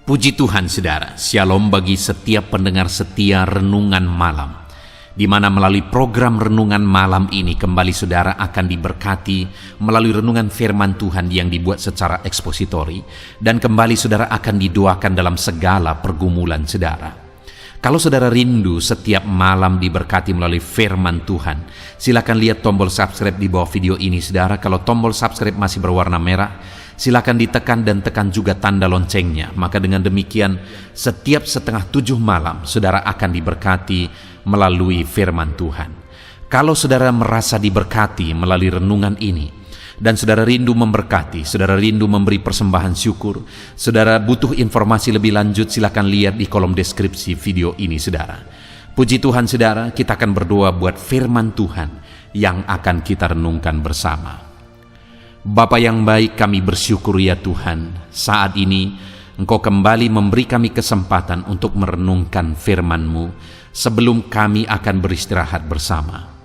Puji Tuhan saudara, shalom bagi setiap pendengar setia Renungan Malam, di mana melalui program Renungan Malam ini kembali saudara akan diberkati melalui renungan firman Tuhan yang dibuat secara ekspositori, dan kembali saudara akan didoakan dalam segala pergumulan saudara. Kalau saudara rindu setiap malam diberkati melalui firman Tuhan, silakan lihat tombol subscribe di bawah video ini saudara. Kalau tombol subscribe masih berwarna merah, silakan ditekan dan tekan juga tanda loncengnya. Maka dengan demikian setiap 6:30 malam saudara akan diberkati melalui firman Tuhan. Kalau saudara merasa diberkati melalui renungan ini, dan saudara rindu memberkati, saudara rindu memberi persembahan syukur, saudara butuh informasi lebih lanjut, silakan lihat di kolom deskripsi video ini saudara. Puji Tuhan saudara, kita akan berdoa buat firman Tuhan yang akan kita renungkan bersama. Bapa yang baik, kami bersyukur ya Tuhan, saat ini Engkau kembali memberi kami kesempatan untuk merenungkan firman-Mu sebelum kami akan beristirahat bersama.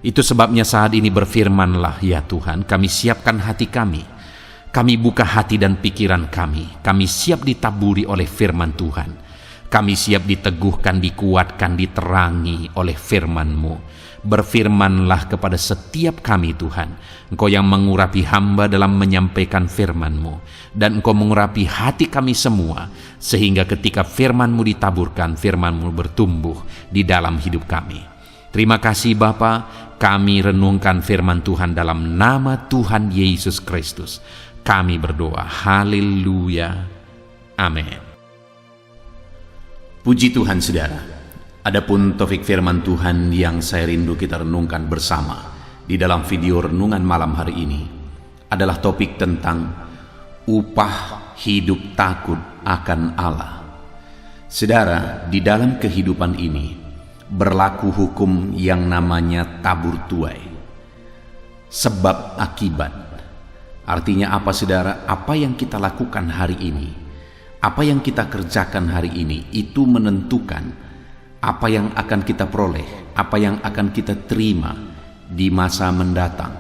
Itu sebabnya saat ini berfirmanlah ya Tuhan, kami siapkan hati kami buka hati dan pikiran kami siap ditaburi oleh firman Tuhan, kami siap diteguhkan, dikuatkan, diterangi oleh firman-Mu. Berfirmanlah kepada setiap kami Tuhan, Engkau yang mengurapi hamba dalam menyampaikan firman-Mu, dan Engkau mengurapi hati kami semua, sehingga ketika firman-Mu ditaburkan, firman-Mu bertumbuh di dalam hidup kami. Terima kasih Bapa, kami renungkan firman Tuhan dalam nama Tuhan Yesus Kristus. Kami berdoa, haleluya, amin. Puji Tuhan saudara, adapun topik firman Tuhan yang saya rindu kita renungkan bersama di dalam video renungan malam hari ini adalah topik tentang upah hidup takut akan Allah. Saudara, di dalam kehidupan ini berlaku hukum yang namanya tabur tuai, sebab akibat. Artinya apa saudara? Apa yang kita lakukan hari ini, apa yang kita kerjakan hari ini, itu menentukan apa yang akan kita peroleh, apa yang akan kita terima di masa mendatang.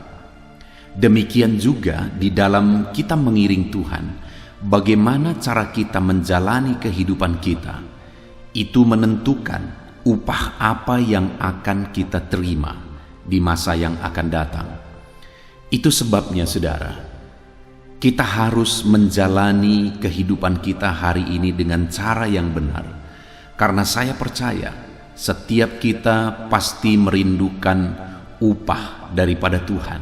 Demikian juga di dalam kita mengiring Tuhan, bagaimana cara kita menjalani kehidupan kita, itu menentukan upah apa yang akan kita terima di masa yang akan datang. Itu sebabnya saudara, kita harus menjalani kehidupan kita hari ini dengan cara yang benar. Karena saya percaya setiap kita pasti merindukan upah daripada Tuhan.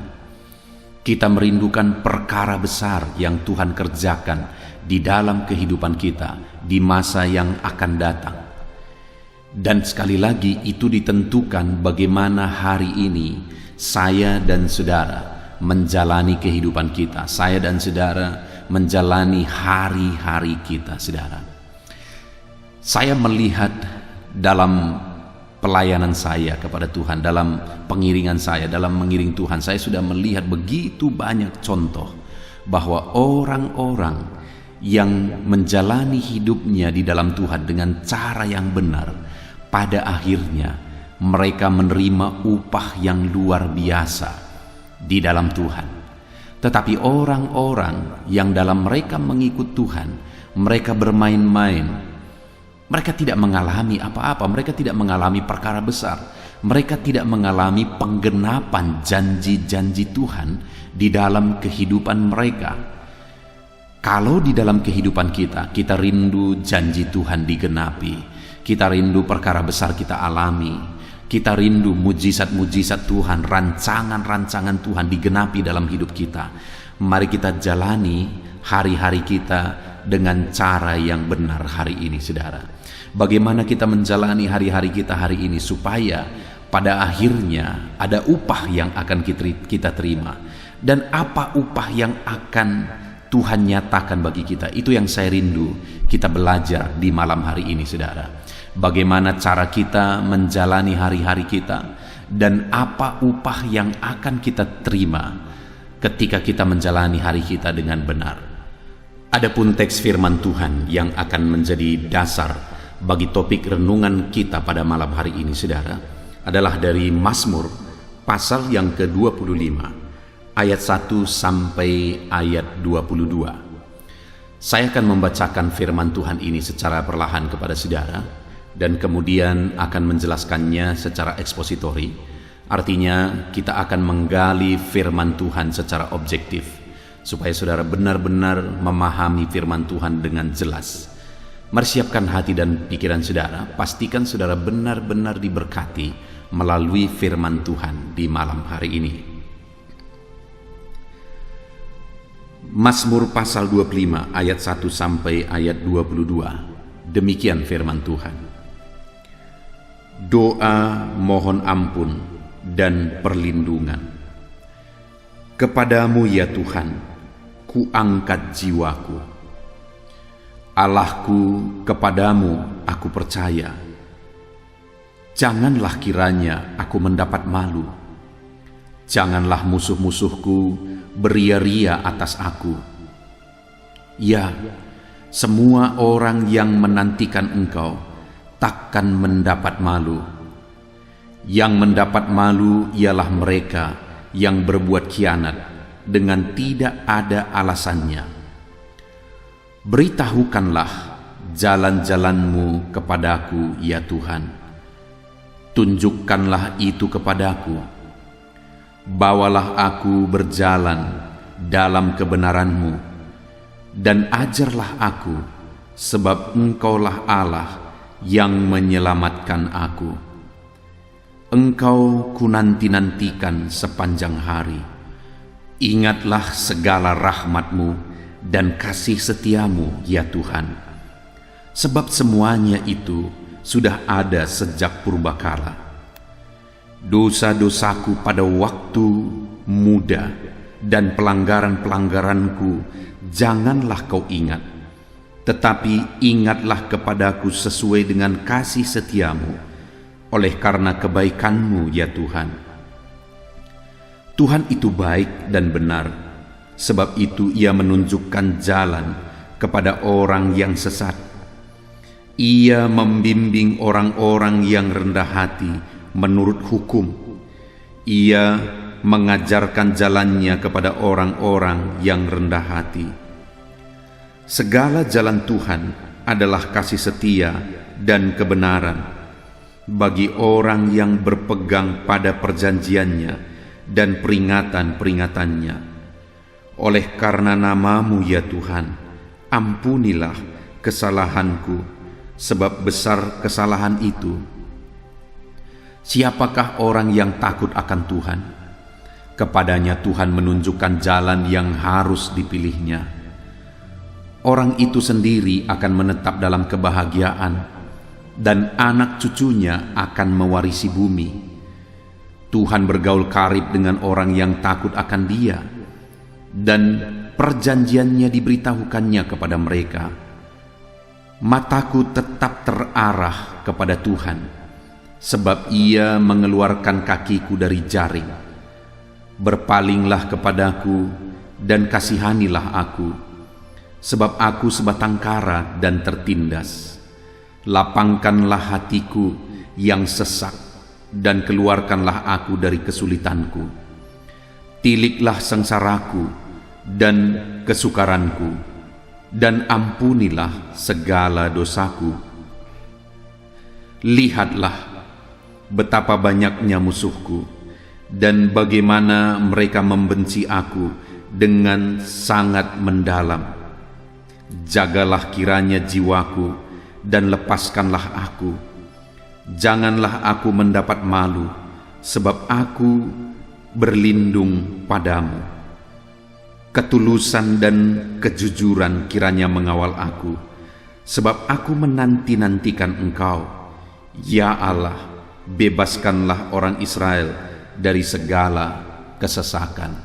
Kita merindukan perkara besar yang Tuhan kerjakan di dalam kehidupan kita di masa yang akan datang. Dan sekali lagi itu ditentukan bagaimana hari ini saya dan saudara menjalani kehidupan kita, saya dan saudara menjalani hari-hari kita saudara. Saya melihat dalam pelayanan saya kepada Tuhan, dalam pengiringan saya, dalam mengiring Tuhan, saya sudah melihat begitu banyak contoh bahwa orang-orang yang menjalani hidupnya di dalam Tuhan dengan cara yang benar, pada akhirnya mereka menerima upah yang luar biasa di dalam Tuhan. Tetapi orang-orang yang dalam mereka mengikut Tuhan, mereka bermain-main, mereka tidak mengalami apa-apa, mereka tidak mengalami perkara besar, mereka tidak mengalami penggenapan janji-janji Tuhan di dalam kehidupan mereka. Kalau di dalam kehidupan kita rindu janji Tuhan digenapi, kita rindu perkara besar kita alami, kita rindu mujizat-mujizat Tuhan, rancangan-rancangan Tuhan digenapi dalam hidup kita, mari kita jalani hari-hari kita dengan cara yang benar hari ini saudara. Bagaimana kita menjalani hari-hari kita hari ini supaya pada akhirnya ada upah yang akan kita terima. Dan apa upah yang akan Tuhan nyatakan bagi kita, itu yang saya rindu kita belajar di malam hari ini saudara. Bagaimana cara kita menjalani hari-hari kita, dan apa upah yang akan kita terima ketika kita menjalani hari kita dengan benar. Adapun teks firman Tuhan yang akan menjadi dasar bagi topik renungan kita pada malam hari ini saudara adalah dari Mazmur pasal yang ke-25 ayat 1 sampai ayat 22. Saya akan membacakan firman Tuhan ini secara perlahan kepada saudara dan kemudian akan menjelaskannya secara ekspositori. Artinya kita akan menggali firman Tuhan secara objektif supaya saudara benar-benar memahami firman Tuhan dengan jelas. Mari siapkan hati dan pikiran saudara, pastikan saudara benar-benar diberkati melalui firman Tuhan di malam hari ini. Mazmur pasal 25 ayat 1 sampai ayat 22. Demikian firman Tuhan. Doa mohon ampun dan perlindungan. Kepadamu ya Tuhan, kuangkat jiwaku. Allahku, kepadamu aku percaya. Janganlah kiranya aku mendapat malu. Janganlah musuh-musuhku beria-ria atas aku. Ya, semua orang yang menantikan Engkau takkan mendapat malu. Yang mendapat malu ialah mereka yang berbuat khianat dengan tidak ada alasannya. Beritahukanlah jalan-jalan-Mu kepadaku, ya Tuhan. Tunjukkanlah itu kepadaku. Bawalah aku berjalan dalam kebenaran-Mu, dan ajarlah aku, sebab Engkaulah Allah yang menyelamatkan aku. Engkau kunanti-nantikan sepanjang hari. Ingatlah segala rahmat-Mu dan kasih setia-Mu, ya Tuhan. Sebab semuanya itu sudah ada sejak purbakala. Dosa-dosaku pada waktu muda dan pelanggaran-pelanggaranku janganlah Kau ingat, tetapi ingatlah kepadaku sesuai dengan kasih setia-Mu, oleh karena kebaikan-Mu ya Tuhan. Tuhan itu baik dan benar, sebab itu Ia menunjukkan jalan kepada orang yang sesat. Ia membimbing orang-orang yang rendah hati menurut hukum. Ia mengajarkan jalannya kepada orang-orang yang rendah hati. Segala jalan Tuhan adalah kasih setia dan kebenaran bagi orang yang berpegang pada perjanjiannya dan peringatan-peringatannya. Oleh karena nama-Mu ya Tuhan, ampunilah kesalahanku, sebab besar kesalahan itu. Siapakah orang yang takut akan Tuhan? Kepadanya Tuhan menunjukkan jalan yang harus dipilihnya. Orang itu sendiri akan menetap dalam kebahagiaan, dan anak cucunya akan mewarisi bumi. Tuhan bergaul karib dengan orang yang takut akan Dia, dan perjanjiannya diberitahukannya kepada mereka. Mataku tetap terarah kepada Tuhan, sebab Ia mengeluarkan kakiku dari jaring. Berpalinglah kepadaku dan kasihanilah aku, sebab aku sebatang kara dan tertindas. Lapangkanlah hatiku yang sesak dan keluarkanlah aku dari kesulitanku. Tiliklah sengsaraku dan kesukaranku, dan ampunilah segala dosaku. Lihatlah betapa banyaknya musuhku, dan bagaimana mereka membenci aku dengan sangat mendalam. Jagalah kiranya jiwaku dan lepaskanlah aku. Janganlah aku mendapat malu, sebab aku berlindung padamu. Ketulusan dan kejujuran kiranya mengawal aku, sebab aku menanti-nantikan Engkau. Ya Allah, bebaskanlah orang Israel dari segala kesesakan.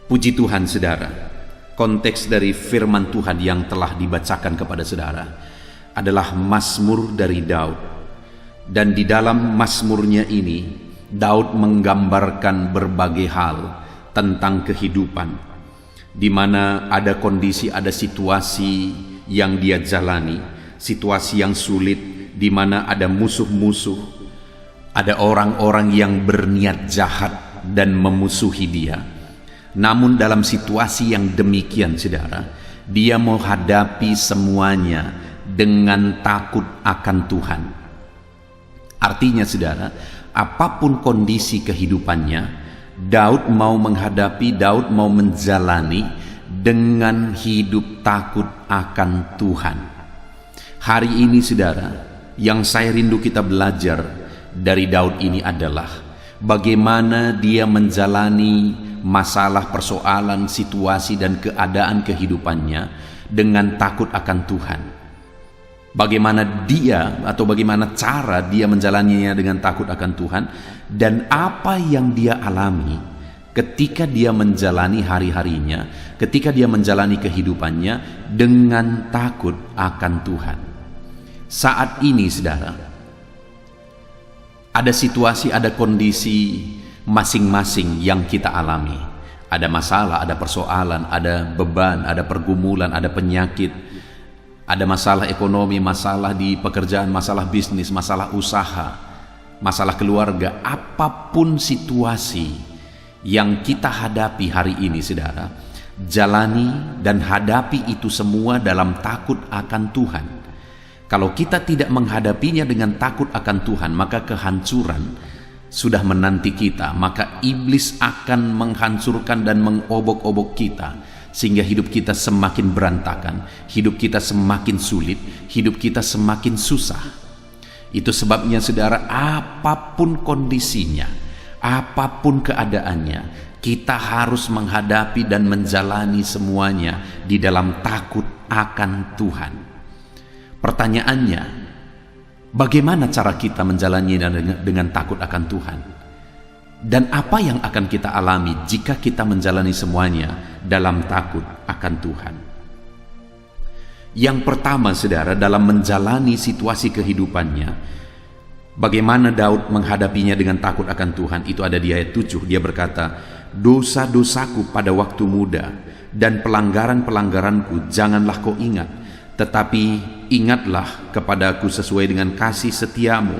Puji Tuhan saudara, konteks dari firman Tuhan yang telah dibacakan kepada saudara adalah Mazmur dari Daud. Dan di dalam Mazmurnya ini, Daud menggambarkan berbagai hal tentang kehidupan, di mana ada kondisi, ada situasi yang dia jalani, situasi yang sulit, di mana ada musuh-musuh, ada orang-orang yang berniat jahat dan memusuhi dia. Namun dalam situasi yang demikian saudara, Dia menghadapi semuanya dengan takut akan Tuhan. Artinya saudara, apapun kondisi kehidupannya, Daud mau menghadapi, Daud mau menjalani dengan hidup takut akan Tuhan. Hari ini saudara, yang saya rindu kita belajar dari Daud ini adalah bagaimana dia menjalani masalah, persoalan, situasi dan keadaan kehidupannya dengan takut akan Tuhan. Bagaimana dia atau bagaimana cara dia menjalaninya dengan takut akan Tuhan, dan apa yang dia alami ketika dia menjalani hari-harinya, ketika dia menjalani kehidupannya dengan takut akan Tuhan. Saat ini saudara, ada situasi, ada kondisi masing-masing yang kita alami. Ada masalah, ada persoalan, ada beban, ada pergumulan, ada penyakit, ada masalah ekonomi, masalah di pekerjaan, masalah bisnis, masalah usaha, masalah keluarga. Apapun situasi yang kita hadapi hari ini saudara, jalani dan hadapi itu semua dalam takut akan Tuhan. Kalau kita tidak menghadapinya dengan takut akan Tuhan, maka kehancuran sudah menanti kita. Maka iblis akan menghancurkan dan mengobok-obok kita, sehingga hidup kita semakin berantakan, hidup kita semakin sulit, hidup kita semakin susah. Itu sebabnya saudara, apapun kondisinya, apapun keadaannya, kita harus menghadapi dan menjalani semuanya di dalam takut akan Tuhan. Pertanyaannya, bagaimana cara kita menjalaninya dengan takut akan Tuhan? Dan apa yang akan kita alami jika kita menjalani semuanya dalam takut akan Tuhan? Yang pertama saudara, dalam menjalani situasi kehidupannya, bagaimana Daud menghadapinya dengan takut akan Tuhan, itu ada di ayat 7. Dia berkata, dosa-dosaku pada waktu muda dan pelanggaran-pelanggaranku janganlah kau ingat, tetapi ingatlah kepadaku sesuai dengan kasih setiamu,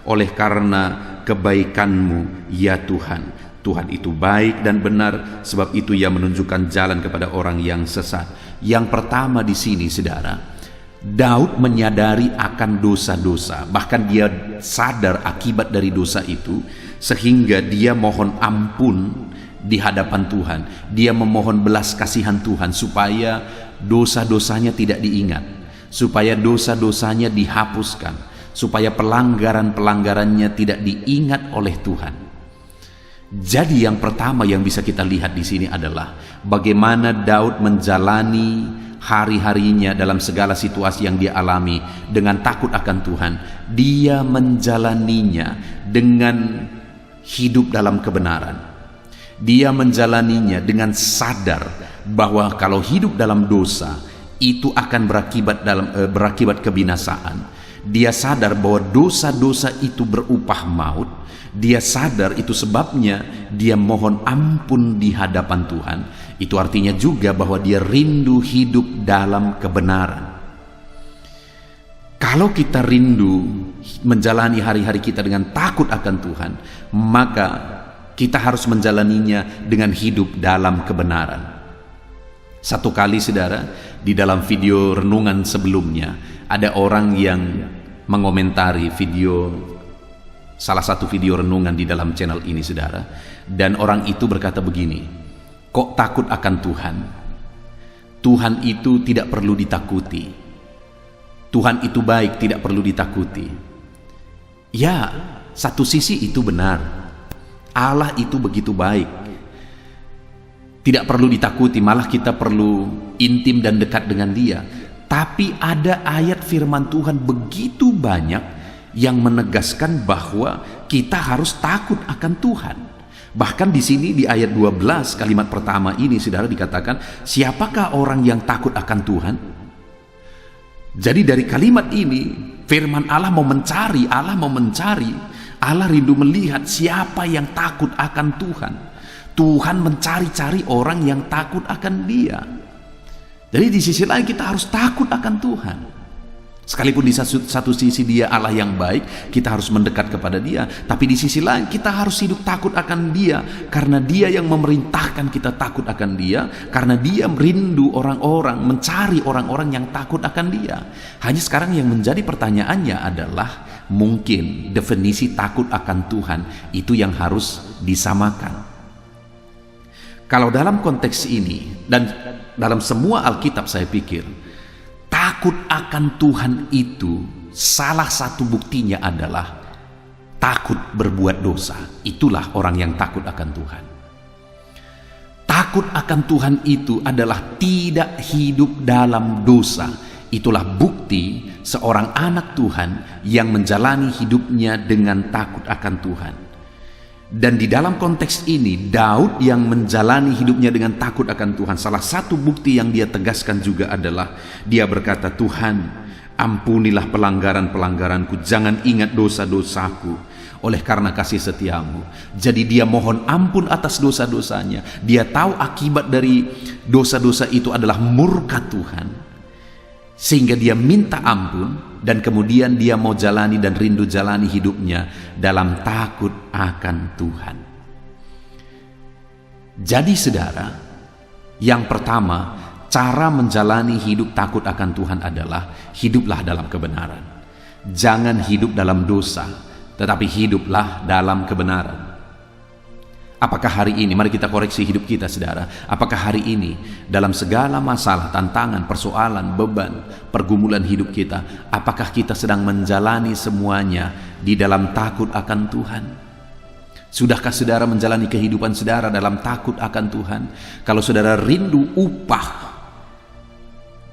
oleh karena kebaikanmu ya Tuhan. Tuhan itu baik dan benar, sebab itu ia menunjukkan jalan kepada orang yang sesat. Yang pertama di sini saudara, Daud menyadari akan dosa-dosa, bahkan dia sadar akibat dari dosa itu, sehingga dia mohon ampun di hadapan Tuhan. Dia memohon belas kasihan Tuhan supaya dosa-dosanya tidak diingat, supaya dosa-dosanya dihapuskan, supaya pelanggaran-pelanggarannya tidak diingat oleh Tuhan. Jadi yang pertama yang bisa kita lihat di sini adalah bagaimana Daud menjalani hari-harinya dalam segala situasi yang dia alami dengan takut akan Tuhan. Dia menjalaninya dengan hidup dalam kebenaran. Dia menjalaninya dengan sadar bahwa kalau hidup dalam dosa itu akan berakibat kebinasaan. Dia sadar bahwa dosa-dosa itu berupah maut. Dia sadar itu sebabnya dia mohon ampun di hadapan Tuhan. Itu artinya juga bahwa dia rindu hidup dalam kebenaran. Kalau kita rindu menjalani hari-hari kita dengan takut akan Tuhan, maka kita harus menjalaninya dengan hidup dalam kebenaran. Satu kali saudara, di dalam video renungan sebelumnya, ada orang yang mengomentari salah satu video renungan di dalam channel ini saudara, dan orang itu berkata begini, kok takut akan Tuhan? Tuhan itu tidak perlu ditakuti. Tuhan itu baik, tidak perlu ditakuti. Ya, satu sisi itu benar. Allah itu begitu baik, tidak perlu ditakuti, malah kita perlu intim dan dekat dengan Dia. Tapi ada ayat firman Tuhan begitu banyak yang menegaskan bahwa kita harus takut akan Tuhan. Bahkan di sini di ayat 12 kalimat pertama ini saudara dikatakan, siapakah orang yang takut akan Tuhan? Jadi dari kalimat ini firman Allah mau mencari, Allah rindu melihat siapa yang takut akan Tuhan. Tuhan mencari-cari orang yang takut akan Dia. Jadi di sisi lain kita harus takut akan Tuhan. Sekalipun di satu sisi dia Allah yang baik, kita harus mendekat kepada dia. Tapi di sisi lain kita harus hidup takut akan dia. Karena dia yang memerintahkan kita takut akan dia. Karena dia merindu orang-orang, mencari orang-orang yang takut akan dia. Hanya sekarang yang menjadi pertanyaannya adalah, mungkin definisi takut akan Tuhan itu yang harus disamakan. Kalau dalam konteks ini, dan dalam semua Alkitab saya pikir, takut akan Tuhan itu salah satu buktinya adalah takut berbuat dosa. Itulah orang yang takut akan Tuhan. Takut akan Tuhan itu adalah tidak hidup dalam dosa. Itulah bukti seorang anak Tuhan yang menjalani hidupnya dengan takut akan Tuhan. Dan di dalam konteks ini, Daud yang menjalani hidupnya dengan takut akan Tuhan, salah satu bukti yang dia tegaskan juga adalah dia berkata, Tuhan, ampunilah pelanggaran-pelanggaranku, jangan ingat dosa-dosaku oleh karena kasih setiamu. Jadi dia mohon ampun atas dosa-dosanya. Dia tahu akibat dari dosa-dosa itu adalah murka Tuhan, sehingga dia minta ampun. Dan kemudian dia mau jalani dan rindu jalani hidupnya dalam takut akan Tuhan. Jadi saudara, yang pertama, cara menjalani hidup takut akan Tuhan adalah hiduplah dalam kebenaran. Jangan hidup dalam dosa, tetapi hiduplah dalam kebenaran. Apakah hari ini, mari kita koreksi hidup kita saudara, apakah hari ini dalam segala masalah, tantangan, persoalan, beban, pergumulan hidup kita, apakah kita sedang menjalani semuanya di dalam takut akan Tuhan? Sudahkah saudara menjalani kehidupan saudara dalam takut akan Tuhan? Kalau saudara rindu upah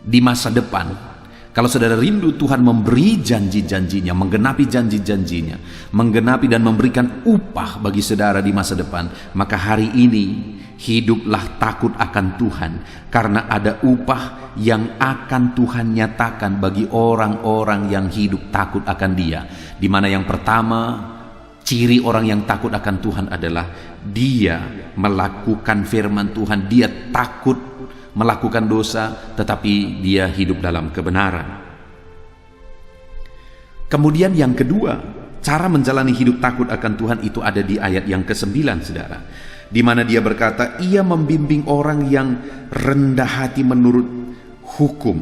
di masa depan, kalau saudara rindu Tuhan memberi janji-janjinya, menggenapi janji-janjinya, menggenapi dan memberikan upah bagi saudara di masa depan, maka hari ini hiduplah takut akan Tuhan, karena ada upah yang akan Tuhan nyatakan bagi orang-orang yang hidup takut akan Dia. Di mana yang pertama, ciri orang yang takut akan Tuhan adalah dia melakukan firman Tuhan, dia takut melakukan dosa, tetapi dia hidup dalam kebenaran. Kemudian yang kedua, cara menjalani hidup takut akan Tuhan itu ada di ayat yang ke-9 saudara, di mana dia berkata, ia membimbing orang yang rendah hati menurut hukum,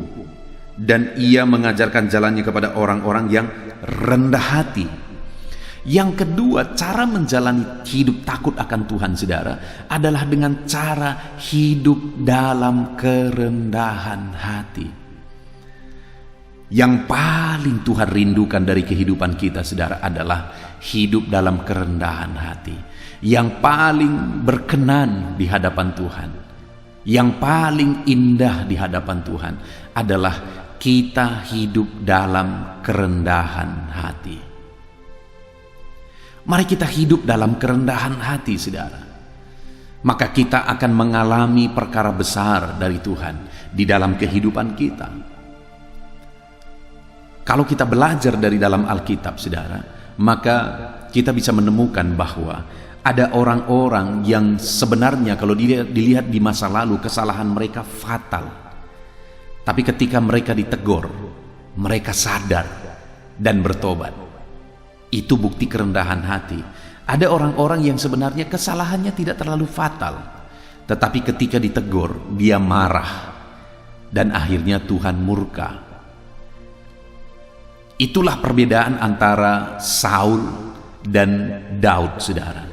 dan ia mengajarkan jalannya kepada orang-orang yang rendah hati. Yang kedua, cara menjalani hidup takut akan Tuhan saudara adalah dengan cara hidup dalam kerendahan hati. Yang paling Tuhan rindukan dari kehidupan kita saudara adalah hidup dalam kerendahan hati. Yang paling berkenan di hadapan Tuhan, yang paling indah di hadapan Tuhan adalah kita hidup dalam kerendahan hati. Mari kita hidup dalam kerendahan hati saudara, maka kita akan mengalami perkara besar dari Tuhan di dalam kehidupan kita. Kalau kita belajar dari dalam Alkitab saudara, maka kita bisa menemukan bahwa ada orang-orang yang sebenarnya kalau dilihat di masa lalu kesalahan mereka fatal, tapi ketika mereka ditegur, mereka sadar dan bertobat. Itu bukti kerendahan hati. Ada orang-orang yang sebenarnya kesalahannya tidak terlalu fatal, tetapi ketika ditegur dia marah dan akhirnya Tuhan murka. Itulah perbedaan antara Saul dan Daud saudara.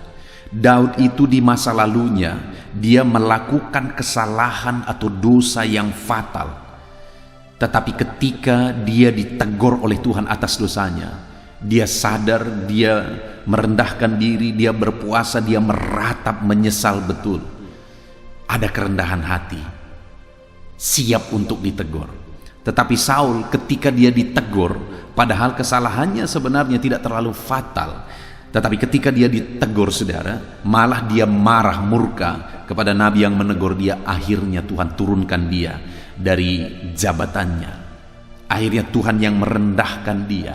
Daud itu di masa lalunya dia melakukan kesalahan atau dosa yang fatal, tetapi ketika dia ditegur oleh Tuhan atas dosanya, dia sadar, dia merendahkan diri, dia berpuasa, dia meratap, menyesal betul. Ada kerendahan hati, siap untuk ditegur. Tetapi Saul ketika dia ditegur, padahal kesalahannya sebenarnya tidak terlalu fatal, tetapi ketika dia ditegur saudara, malah dia marah murka kepada nabi yang menegur dia. Akhirnya Tuhan turunkan dia dari jabatannya. Akhirnya Tuhan yang merendahkan dia.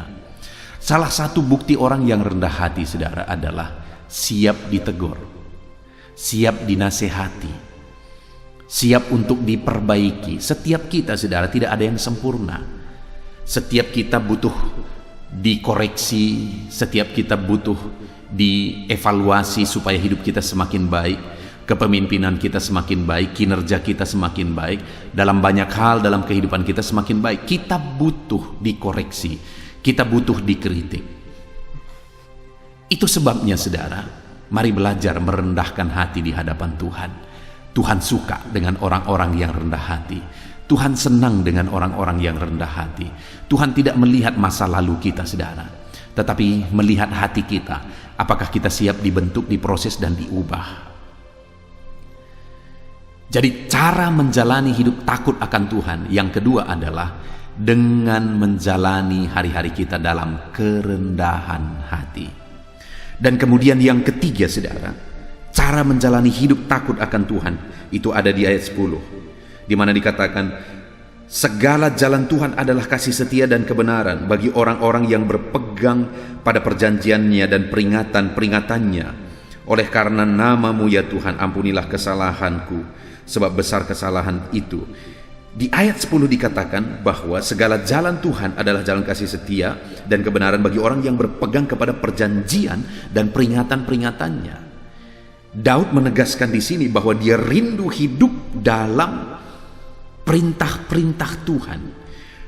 Salah satu bukti orang yang rendah hati saudara adalah siap ditegur, siap dinasehati, siap untuk diperbaiki. Setiap kita saudara tidak ada yang sempurna, Setiap kita butuh dikoreksi, setiap kita butuh dievaluasi supaya hidup kita semakin baik, kepemimpinan kita semakin baik, kinerja kita semakin baik, dalam banyak hal dalam kehidupan kita semakin baik. Kita butuh dikoreksi, kita butuh dikritik. Itu sebabnya saudara, mari belajar merendahkan hati di hadapan Tuhan. Tuhan suka dengan orang-orang yang rendah hati. Tuhan senang dengan orang-orang yang rendah hati. Tuhan tidak melihat masa lalu kita saudara, tetapi melihat hati kita. Apakah kita siap dibentuk, diproses, dan diubah. Jadi cara menjalani hidup takut akan Tuhan yang kedua adalah dengan menjalani hari-hari kita dalam kerendahan hati. Dan kemudian yang ketiga saudara, cara menjalani hidup takut akan Tuhan itu ada di ayat 10, di mana dikatakan, segala jalan Tuhan adalah kasih setia dan kebenaran bagi orang-orang yang berpegang pada perjanjiannya dan peringatan-peringatannya. Oleh karena nama-Mu ya Tuhan, ampunilah kesalahanku, sebab besar kesalahan itu. Di ayat 10 dikatakan bahwa segala jalan Tuhan adalah jalan kasih setia dan kebenaran bagi orang yang berpegang kepada perjanjian dan peringatan-peringatannya. Daud menegaskan di sini bahwa dia rindu hidup dalam perintah-perintah Tuhan,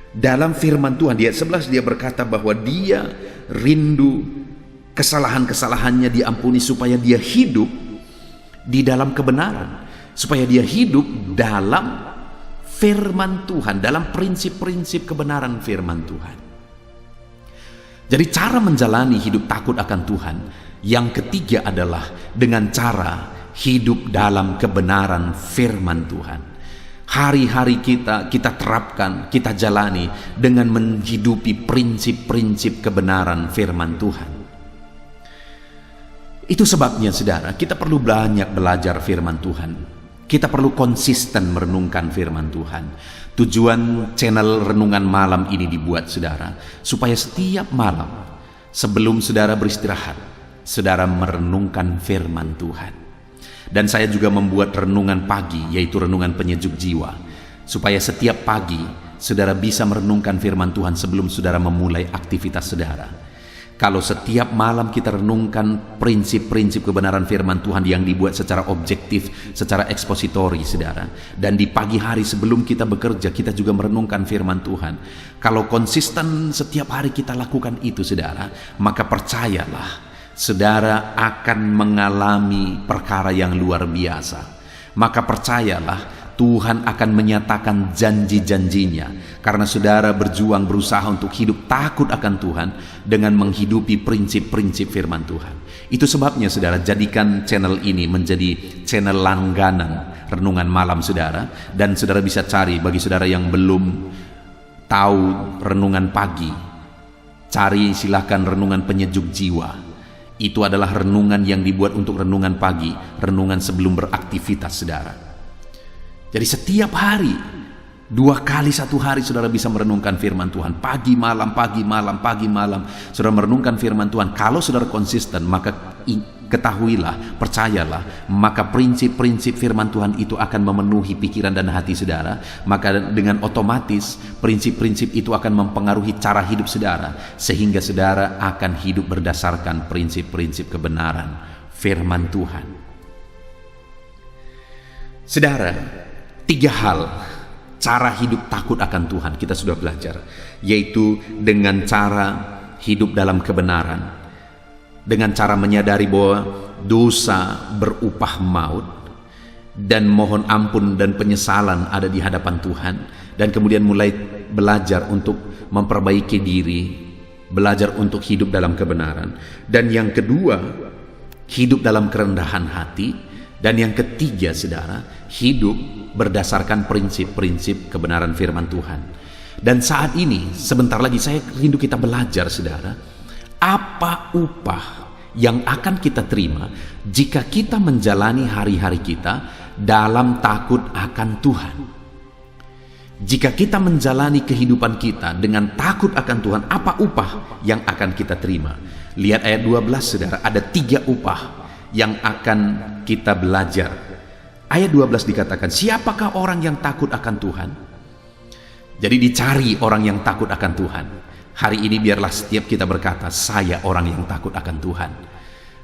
dalam firman Tuhan. Di ayat 11 dia berkata bahwa dia rindu kesalahan-kesalahannya diampuni supaya dia hidup di dalam kebenaran, supaya dia hidup dalam firman Tuhan, dalam prinsip-prinsip kebenaran firman Tuhan. Jadi cara menjalani hidup takut akan Tuhan yang ketiga adalah dengan cara hidup dalam kebenaran firman Tuhan. Hari-hari kita terapkan, kita jalani dengan menghidupi prinsip-prinsip kebenaran firman Tuhan. Itu sebabnya saudara, kita perlu banyak belajar firman Tuhan. Kita perlu konsisten merenungkan firman Tuhan. Tujuan channel Renungan Malam ini dibuat saudara, supaya setiap malam sebelum saudara beristirahat, saudara merenungkan firman Tuhan. Dan saya juga membuat renungan pagi, yaitu renungan penyejuk jiwa, supaya setiap pagi saudara bisa merenungkan firman Tuhan sebelum saudara memulai aktivitas saudara. Kalau setiap malam kita renungkan prinsip-prinsip kebenaran firman Tuhan yang dibuat secara objektif, secara ekspositori saudara, dan di pagi hari sebelum kita bekerja kita juga merenungkan firman Tuhan. Kalau konsisten setiap hari kita lakukan itu saudara, maka percayalah saudara akan mengalami perkara yang luar biasa. Maka percayalah Tuhan akan menyatakan janji-janjinya, karena saudara berjuang berusaha untuk hidup takut akan Tuhan dengan menghidupi prinsip-prinsip firman Tuhan. Itu sebabnya saudara, jadikan channel ini menjadi channel langganan renungan malam saudara. Dan saudara bisa cari, bagi saudara yang belum tahu renungan pagi, cari silahkan renungan penyejuk jiwa. Itu adalah renungan yang dibuat untuk renungan pagi, renungan sebelum beraktivitas saudara. Jadi setiap hari, 2 kali 1 hari saudara bisa merenungkan firman Tuhan. Pagi malam, pagi malam, pagi malam saudara merenungkan firman Tuhan. Kalau saudara konsisten, maka ketahuilah, percayalah, maka prinsip-prinsip firman Tuhan itu akan memenuhi pikiran dan hati saudara. Maka dengan otomatis prinsip-prinsip itu akan mempengaruhi cara hidup saudara, sehingga saudara akan hidup berdasarkan prinsip-prinsip kebenaran firman Tuhan. Saudara, 3 hal cara hidup takut akan Tuhan kita sudah belajar, yaitu dengan cara hidup dalam kebenaran, dengan cara menyadari bahwa dosa berupah maut, dan mohon ampun dan penyesalan ada di hadapan Tuhan, dan kemudian mulai belajar untuk memperbaiki diri, belajar untuk hidup dalam kebenaran. Dan yang kedua, hidup dalam kerendahan hati. Dan yang ketiga saudara, hidup berdasarkan prinsip-prinsip kebenaran firman Tuhan. Dan saat ini sebentar lagi saya rindu kita belajar saudara, apa upah yang akan kita terima jika kita menjalani hari-hari kita dalam takut akan Tuhan. Jika kita menjalani kehidupan kita dengan takut akan Tuhan, apa upah yang akan kita terima? Lihat ayat 12 saudara, ada 3 upah yang akan kita belajar. Ayat 12 dikatakan, siapakah orang yang takut akan Tuhan? Jadi dicari orang yang takut akan Tuhan. Hari ini biarlah setiap kita berkata, saya orang yang takut akan Tuhan.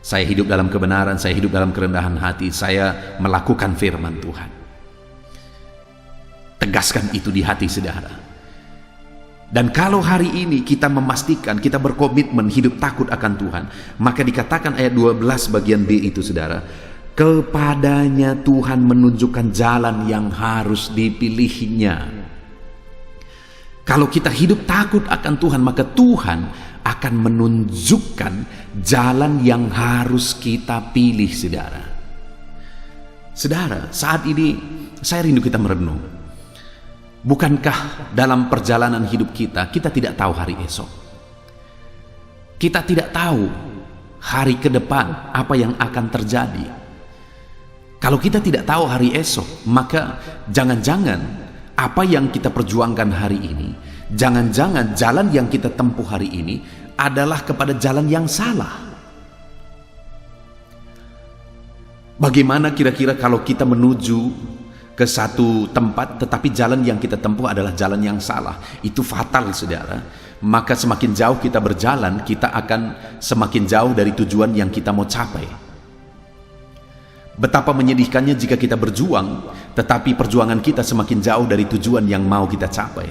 Saya hidup dalam kebenaran, saya hidup dalam kerendahan hati, saya melakukan firman Tuhan. Tegaskan itu di hati saudara. Dan kalau hari ini kita memastikan, kita berkomitmen hidup takut akan Tuhan, maka dikatakan ayat 12 bagian B itu saudara, kepadanya Tuhan menunjukkan jalan yang harus dipilihnya. Kalau kita hidup takut akan Tuhan, maka Tuhan akan menunjukkan jalan yang harus kita pilih, saudara. Saudara, saat ini saya rindu kita merenung. Bukankah dalam perjalanan hidup kita tidak tahu hari esok? Kita tidak tahu hari ke depan apa yang akan terjadi. Kalau kita tidak tahu hari esok, maka jangan-jangan apa yang kita perjuangkan hari ini, jangan-jangan jalan yang kita tempuh hari ini adalah kepada jalan yang salah. Bagaimana kira-kira kalau kita menuju ke satu tempat tetapi jalan yang kita tempuh adalah jalan yang salah? Itu fatal, saudara. Maka semakin jauh kita berjalan, kita akan semakin jauh dari tujuan yang kita mau capai. Betapa menyedihkannya jika kita berjuang, tetapi perjuangan kita semakin jauh dari tujuan yang mau kita capai.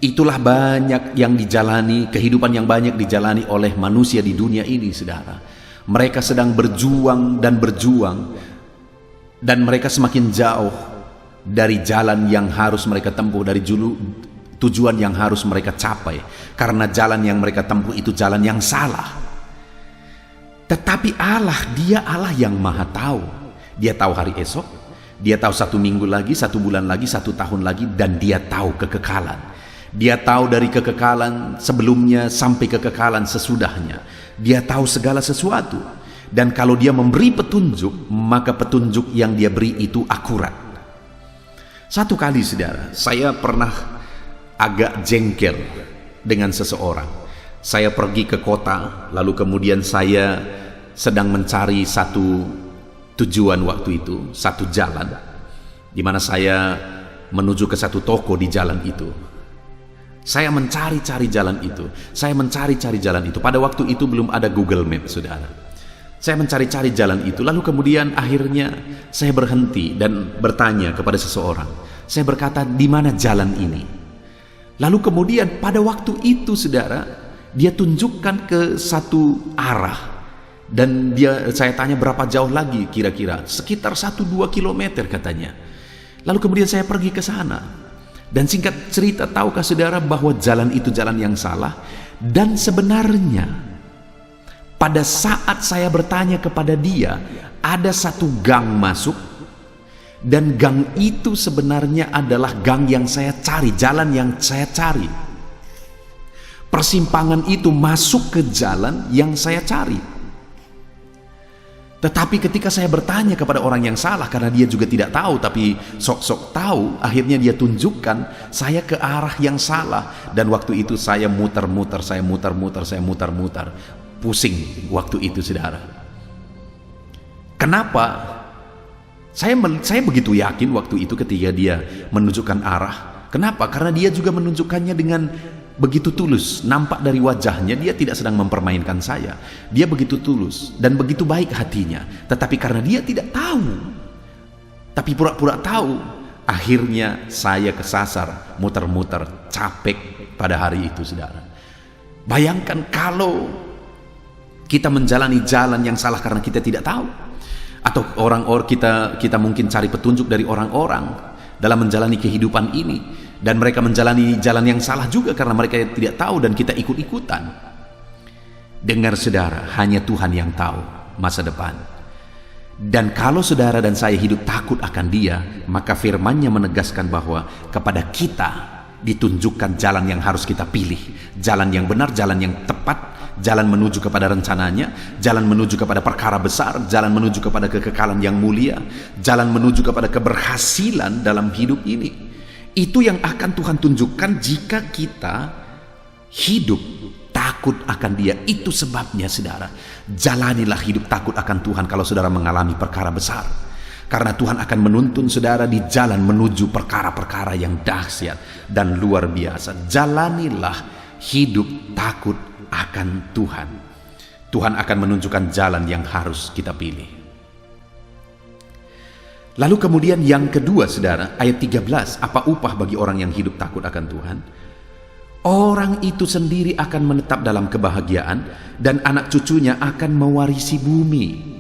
Itulah banyak yang dijalani, kehidupan yang banyak dijalani oleh manusia di dunia ini, saudara. Mereka sedang berjuang, dan mereka semakin jauh dari jalan yang harus mereka tempuh, dari tujuan yang harus mereka capai. Karena jalan yang mereka tempuh itu jalan yang salah. Tetapi Allah, dia Allah yang maha tahu. Dia tahu hari esok, dia tahu 1 minggu lagi, 1 bulan lagi, 1 tahun lagi, dan dia tahu kekekalan. Dia tahu dari kekekalan sebelumnya sampai kekekalan sesudahnya. Dia tahu segala sesuatu. Dan kalau dia memberi petunjuk, maka petunjuk yang dia beri itu akurat. Satu kali, saudara, saya pernah agak jengkel dengan seseorang. Saya pergi ke kota, lalu kemudian saya sedang mencari satu tujuan waktu itu, satu jalan, di mana saya menuju ke satu toko di jalan itu. Saya mencari-cari jalan itu, Pada waktu itu belum ada Google Map, saudara. Saya mencari-cari jalan itu, lalu kemudian akhirnya saya berhenti dan bertanya kepada seseorang. Saya berkata, di mana jalan ini? Lalu kemudian pada waktu itu, saudara, dia tunjukkan ke satu arah. Dan saya tanya berapa jauh lagi kira-kira? Sekitar 1-2 kilometer katanya. Lalu kemudian saya pergi ke sana. Dan singkat cerita, tahukah saudara bahwa jalan itu jalan yang salah? Dan sebenarnya pada saat saya bertanya kepada dia, ada satu gang masuk. Dan gang itu sebenarnya adalah gang yang saya cari, jalan yang saya cari. Persimpangan itu masuk ke jalan yang saya cari. Tetapi ketika saya bertanya kepada orang yang salah, karena dia juga tidak tahu tapi sok-sok tahu, akhirnya dia tunjukkan saya ke arah yang salah. Dan waktu itu saya muter-muter, pusing waktu itu, saudara. Kenapa? Saya begitu yakin waktu itu ketika dia menunjukkan arah. Kenapa? Karena dia juga menunjukkannya dengan begitu tulus. Nampak dari wajahnya dia tidak sedang mempermainkan saya. Dia begitu tulus dan begitu baik hatinya. Tetapi karena dia tidak tahu, tapi pura-pura tahu, akhirnya saya kesasar, muter-muter, capek pada hari itu, saudara. Bayangkan kalau kita menjalani jalan yang salah karena kita tidak tahu, atau orang-orang kita mungkin cari petunjuk dari orang-orang dalam menjalani kehidupan ini, dan mereka menjalani jalan yang salah juga karena mereka tidak tahu dan kita ikut-ikutan. Dengar, saudara, hanya Tuhan yang tahu masa depan. Dan kalau saudara dan saya hidup takut akan Dia, maka firman-Nya menegaskan bahwa kepada kita ditunjukkan jalan yang harus kita pilih, jalan yang benar, jalan yang tepat, jalan menuju kepada rencananya, jalan menuju kepada perkara besar, jalan menuju kepada kekekalan yang mulia, jalan menuju kepada keberhasilan dalam hidup ini. Itu yang akan Tuhan tunjukkan jika kita hidup takut akan Dia. Itu sebabnya, saudara, jalanilah hidup takut akan Tuhan kalau saudara mengalami perkara besar. Karena Tuhan akan menuntun saudara di jalan menuju perkara-perkara yang dahsyat dan luar biasa. Jalanilah hidup takut akan Tuhan. Tuhan akan menunjukkan jalan yang harus kita pilih. Lalu kemudian yang kedua saudara, ayat 13, apa upah bagi orang yang hidup takut akan Tuhan? Orang itu sendiri akan menetap dalam kebahagiaan dan anak cucunya akan mewarisi bumi.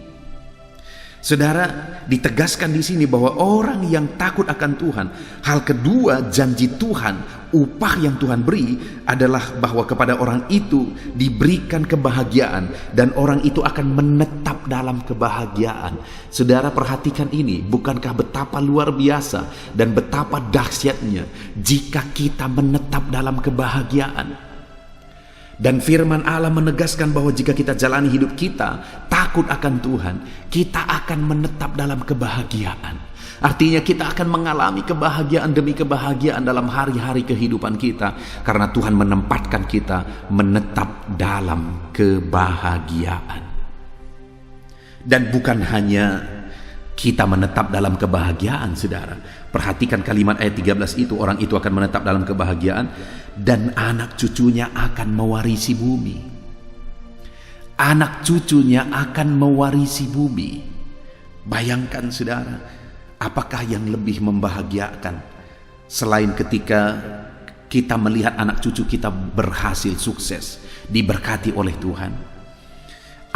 Saudara, ditegaskan di sini bahwa orang yang takut akan Tuhan, hal kedua janji Tuhan, upah yang Tuhan beri adalah bahwa kepada orang itu diberikan kebahagiaan dan orang itu akan menetap dalam kebahagiaan. Saudara, perhatikan ini, bukankah betapa luar biasa dan betapa dahsyatnya jika kita menetap dalam kebahagiaan? Dan firman Allah menegaskan bahwa jika kita jalani hidup kita takut akan Tuhan, kita akan menetap dalam kebahagiaan. Artinya kita akan mengalami kebahagiaan demi kebahagiaan dalam hari-hari kehidupan kita, karena Tuhan menempatkan kita menetap dalam kebahagiaan. Dan bukan hanya kita menetap dalam kebahagiaan, saudara. Perhatikan kalimat ayat 13 itu, orang itu akan menetap dalam kebahagiaan dan anak cucunya akan mewarisi bumi. Anak cucunya akan mewarisi bumi. Bayangkan saudara, apakah yang lebih membahagiakan selain ketika kita melihat anak cucu kita berhasil sukses, diberkati oleh Tuhan?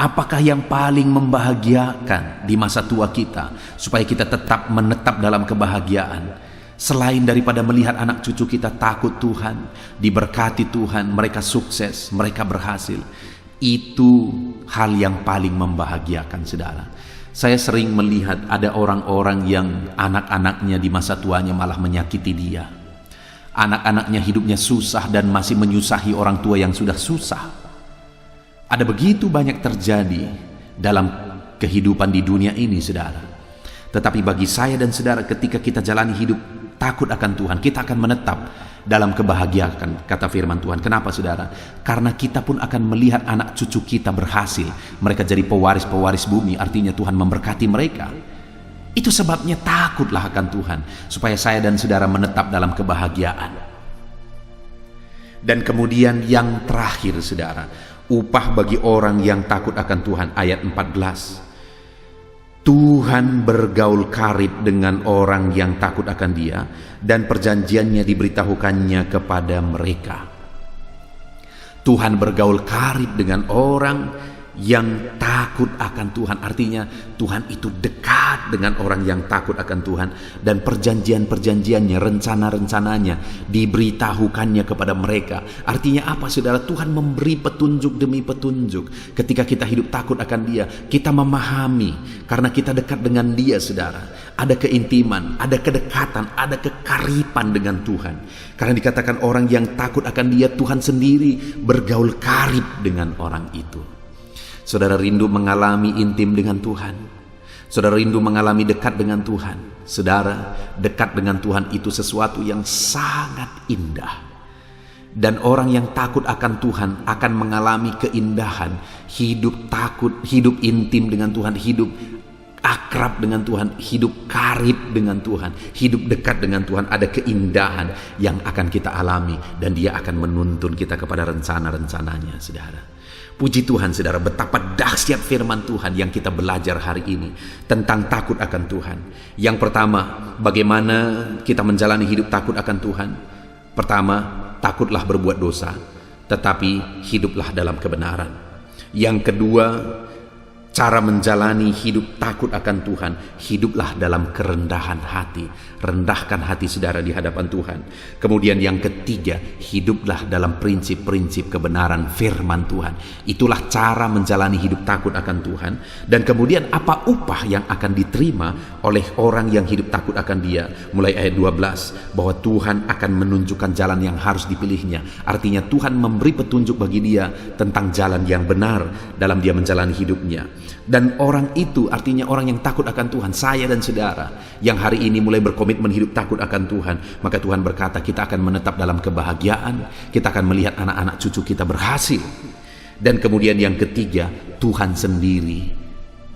Apakah yang paling membahagiakan di masa tua kita supaya kita tetap menetap dalam kebahagiaan? Selain daripada melihat anak cucu kita takut Tuhan, diberkati Tuhan, mereka sukses, mereka berhasil. Itu hal yang paling membahagiakan saudara. Saya sering melihat ada orang-orang yang anak-anaknya di masa tuanya malah menyakiti dia. Anak-anaknya hidupnya susah dan masih menyusahi orang tua yang sudah susah. Ada begitu banyak terjadi dalam kehidupan di dunia ini saudara. Tetapi bagi saya dan saudara, ketika kita jalani hidup takut akan Tuhan, kita akan menetap dalam kebahagiaan, kata firman Tuhan. Kenapa saudara? Karena kita pun akan melihat anak cucu kita berhasil, mereka jadi pewaris-pewaris bumi, artinya Tuhan memberkati mereka. Itu sebabnya takutlah akan Tuhan, supaya saya dan saudara menetap dalam kebahagiaan. Dan kemudian yang terakhir saudara, upah bagi orang yang takut akan Tuhan, ayat 14. Tuhan bergaul karib dengan orang yang takut akan Dia, dan perjanjiannya diberitahukannya kepada mereka. Tuhan bergaul karib dengan orang yang takut akan Tuhan. Artinya Tuhan itu dekat dengan orang yang takut akan Tuhan, dan perjanjian-perjanjiannya, rencana-rencananya diberitahukannya kepada mereka. Artinya apa saudara? Tuhan memberi petunjuk demi petunjuk. Ketika kita hidup takut akan Dia, kita memahami karena kita dekat dengan Dia saudara. Ada keintiman, ada kedekatan, ada kekaripan dengan Tuhan. Karena dikatakan orang yang takut akan Dia, Tuhan sendiri bergaul karib dengan orang itu. Saudara rindu mengalami intim dengan Tuhan. Saudara rindu mengalami dekat dengan Tuhan. Saudara, dekat dengan Tuhan itu sesuatu yang sangat indah. Dan orang yang takut akan Tuhan akan mengalami keindahan. Hidup takut, hidup intim dengan Tuhan, hidup akrab dengan Tuhan, hidup karib dengan Tuhan, hidup dekat dengan Tuhan. Ada keindahan yang akan kita alami, dan Dia akan menuntun kita kepada rencana-rencananya saudara. Puji Tuhan saudara, betapa dahsyat firman Tuhan yang kita belajar hari ini tentang takut akan Tuhan. Yang pertama, bagaimana kita menjalani hidup takut akan Tuhan? Pertama, takutlah berbuat dosa, tetapi hiduplah dalam kebenaran. Yang kedua, cara menjalani hidup takut akan Tuhan, hiduplah dalam kerendahan hati. Rendahkan hati saudara di hadapan Tuhan. Kemudian yang ketiga, hiduplah dalam prinsip-prinsip kebenaran firman Tuhan. Itulah cara menjalani hidup takut akan Tuhan. Dan kemudian apa upah yang akan diterima oleh orang yang hidup takut akan Dia? Mulai ayat 12, bahwa Tuhan akan menunjukkan jalan yang harus dipilihnya. Artinya Tuhan memberi petunjuk bagi dia tentang jalan yang benar dalam dia menjalani hidupnya. Dan orang itu, artinya orang yang takut akan Tuhan, saya dan saudara yang hari ini mulai berkomitmen hidup takut akan Tuhan, maka Tuhan berkata kita akan menetap dalam kebahagiaan, kita akan melihat anak-anak cucu kita berhasil. Dan kemudian yang ketiga, Tuhan sendiri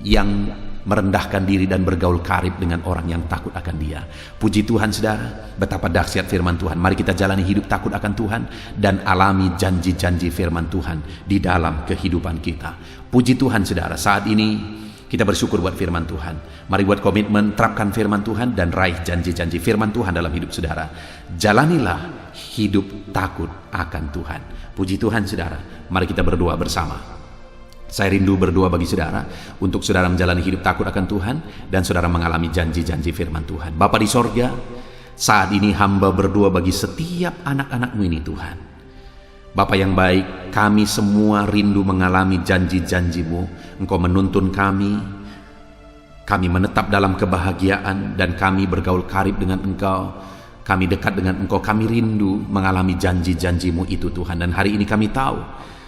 yang merendahkan diri dan bergaul karib dengan orang yang takut akan Dia. Puji Tuhan saudara, betapa dahsyat firman Tuhan. Mari kita jalani hidup takut akan Tuhan dan alami janji-janji firman Tuhan di dalam kehidupan kita. Puji Tuhan saudara, saat ini kita bersyukur buat firman Tuhan. Mari buat komitmen, terapkan firman Tuhan dan raih janji-janji firman Tuhan dalam hidup saudara. Jalanilah hidup takut akan Tuhan. Puji Tuhan saudara, mari kita berdoa bersama. Saya rindu berdoa bagi saudara, untuk saudara menjalani hidup takut akan Tuhan, dan saudara mengalami janji-janji firman Tuhan. Bapa di sorga, saat ini hamba berdoa bagi setiap anak-anak-Mu ini Tuhan. Bapa yang baik, kami semua rindu mengalami janji-janji-Mu. Engkau menuntun kami menetap dalam kebahagiaan, dan kami bergaul karib dengan Engkau. Kami dekat dengan Engkau, kami rindu mengalami janji-janji-Mu itu Tuhan. Dan hari ini kami tahu,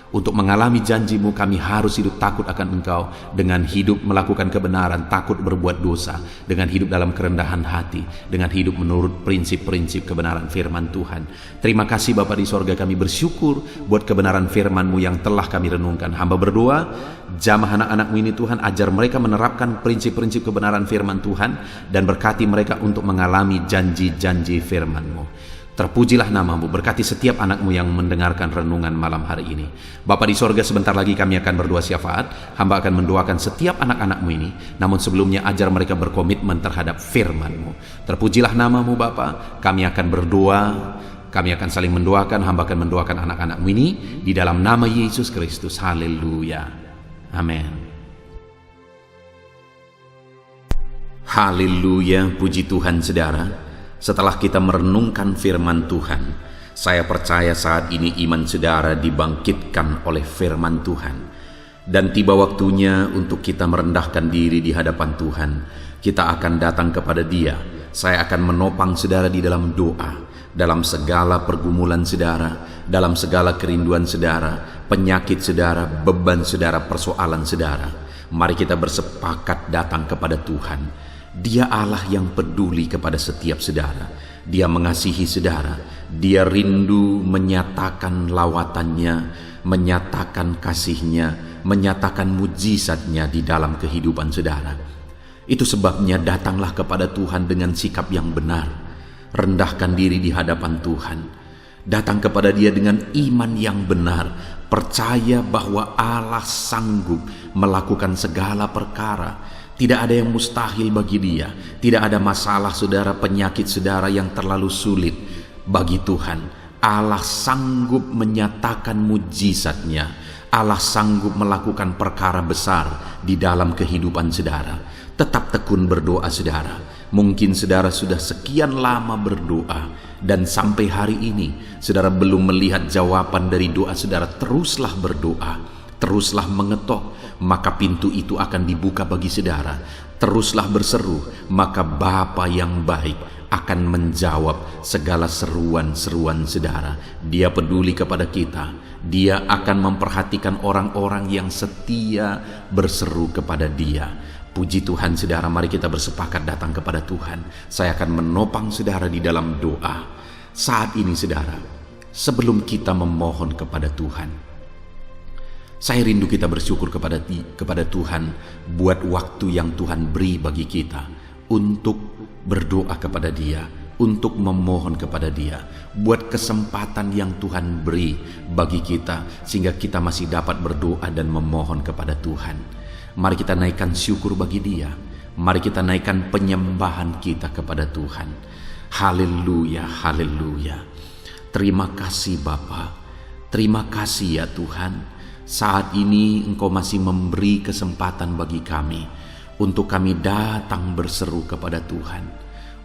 untuk mengalami janji-Mu kami harus hidup takut akan Engkau, dengan hidup melakukan kebenaran, takut berbuat dosa, dengan hidup dalam kerendahan hati, dengan hidup menurut prinsip-prinsip kebenaran firman Tuhan. Terima kasih Bapa di sorga, kami bersyukur buat kebenaran firman-Mu yang telah kami renungkan. Hamba berdoa, jamah anak-anak-Mu ini Tuhan, ajar mereka menerapkan prinsip-prinsip kebenaran firman Tuhan, dan berkati mereka untuk mengalami janji-janji firman-Mu. Terpujilah nama-Mu, berkati setiap anak-Mu yang mendengarkan renungan malam hari ini. Bapa di sorga, sebentar lagi kami akan berdoa syafaat. Hamba akan mendoakan setiap anak-anak-Mu ini, namun sebelumnya ajar mereka berkomitmen terhadap firman-Mu. Terpujilah nama-Mu Bapa, kami akan berdoa, kami akan saling mendoakan. Hamba akan mendoakan anak-anak-Mu ini di dalam nama Yesus Kristus. Haleluya, amin. Haleluya, puji Tuhan saudara. Setelah kita merenungkan firman Tuhan, saya percaya saat ini iman saudara dibangkitkan oleh firman Tuhan. Dan tiba waktunya untuk kita merendahkan diri di hadapan Tuhan. Kita akan datang kepada Dia. Saya akan menopang saudara di dalam doa, dalam segala pergumulan saudara, dalam segala kerinduan saudara, penyakit saudara, beban saudara, persoalan saudara. Mari kita bersepakat datang kepada Tuhan. Dia Allah yang peduli kepada setiap saudara. Dia mengasihi saudara. Dia rindu menyatakan lawatannya, menyatakan kasihnya, menyatakan mujizatnya di dalam kehidupan saudara. Itu sebabnya datanglah kepada Tuhan dengan sikap yang benar. Rendahkan diri di hadapan Tuhan. Datang kepada Dia dengan iman yang benar. Percaya bahwa Allah sanggup melakukan segala perkara. Tidak ada yang mustahil bagi Dia. Tidak ada masalah saudara, penyakit saudara yang terlalu sulit bagi Tuhan. Allah sanggup menyatakan mujizatnya. Allah sanggup melakukan perkara besar di dalam kehidupan saudara. Tetap tekun berdoa saudara. Mungkin saudara sudah sekian lama berdoa, dan sampai hari ini saudara belum melihat jawaban dari doa saudara. Teruslah berdoa. Teruslah mengetok, maka pintu itu akan dibuka bagi saudara. Teruslah berseru, maka Bapa yang baik akan menjawab segala seruan-seruan saudara. Dia peduli kepada kita. Dia akan memperhatikan orang-orang yang setia berseru kepada Dia. Puji Tuhan saudara, mari kita bersepakat datang kepada Tuhan. Saya akan menopang saudara di dalam doa. Saat ini saudara, sebelum kita memohon kepada Tuhan, saya rindu kita bersyukur kepada Tuhan buat waktu yang Tuhan beri bagi kita untuk berdoa kepada Dia, untuk memohon kepada Dia, buat kesempatan yang Tuhan beri bagi kita sehingga kita masih dapat berdoa dan memohon kepada Tuhan. Mari kita naikkan syukur bagi Dia. Mari kita naikkan penyembahan kita kepada Tuhan. Haleluya, haleluya. Terima kasih Bapa. Terima kasih ya Tuhan. Saat ini Engkau masih memberi kesempatan bagi kami untuk kami datang berseru kepada Tuhan,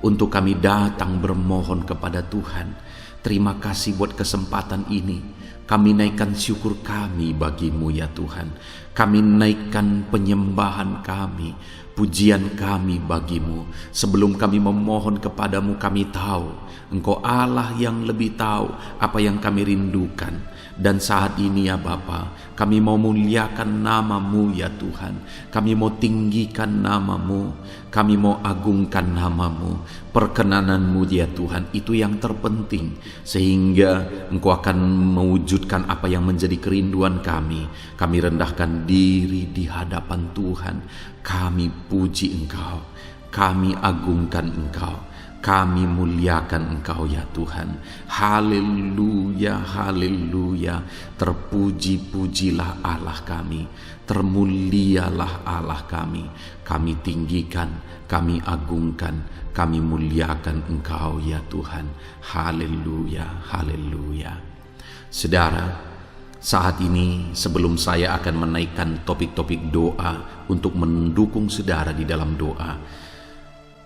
untuk kami datang bermohon kepada Tuhan. Terima kasih buat kesempatan ini. Kami naikkan syukur kami bagi-Mu ya Tuhan. Kami naikkan penyembahan kami, pujian kami bagi-Mu. Sebelum kami memohon kepadamu, kami tahu Engkau Allah yang lebih tahu apa yang kami rindukan. Dan saat ini ya Bapa, kami mau muliakan nama-Mu ya Tuhan. Kami mau tinggikan nama-Mu, kami mau agungkan nama-Mu. Perkenanan-Mu ya Tuhan, itu yang terpenting, sehingga Engkau akan mewujudkan apa yang menjadi kerinduan kami. Kami rendahkan diri di hadapan Tuhan, kami puji Engkau, kami agungkan Engkau, kami muliakan Engkau ya Tuhan. Haleluya, haleluya. Terpuji-pujilah Allah kami, termulialah Allah kami. Kami tinggikan, kami agungkan, kami muliakan Engkau ya Tuhan. Haleluya, haleluya. Saudara, saat ini sebelum saya akan menaikkan topik-topik doa untuk mendukung saudara di dalam doa,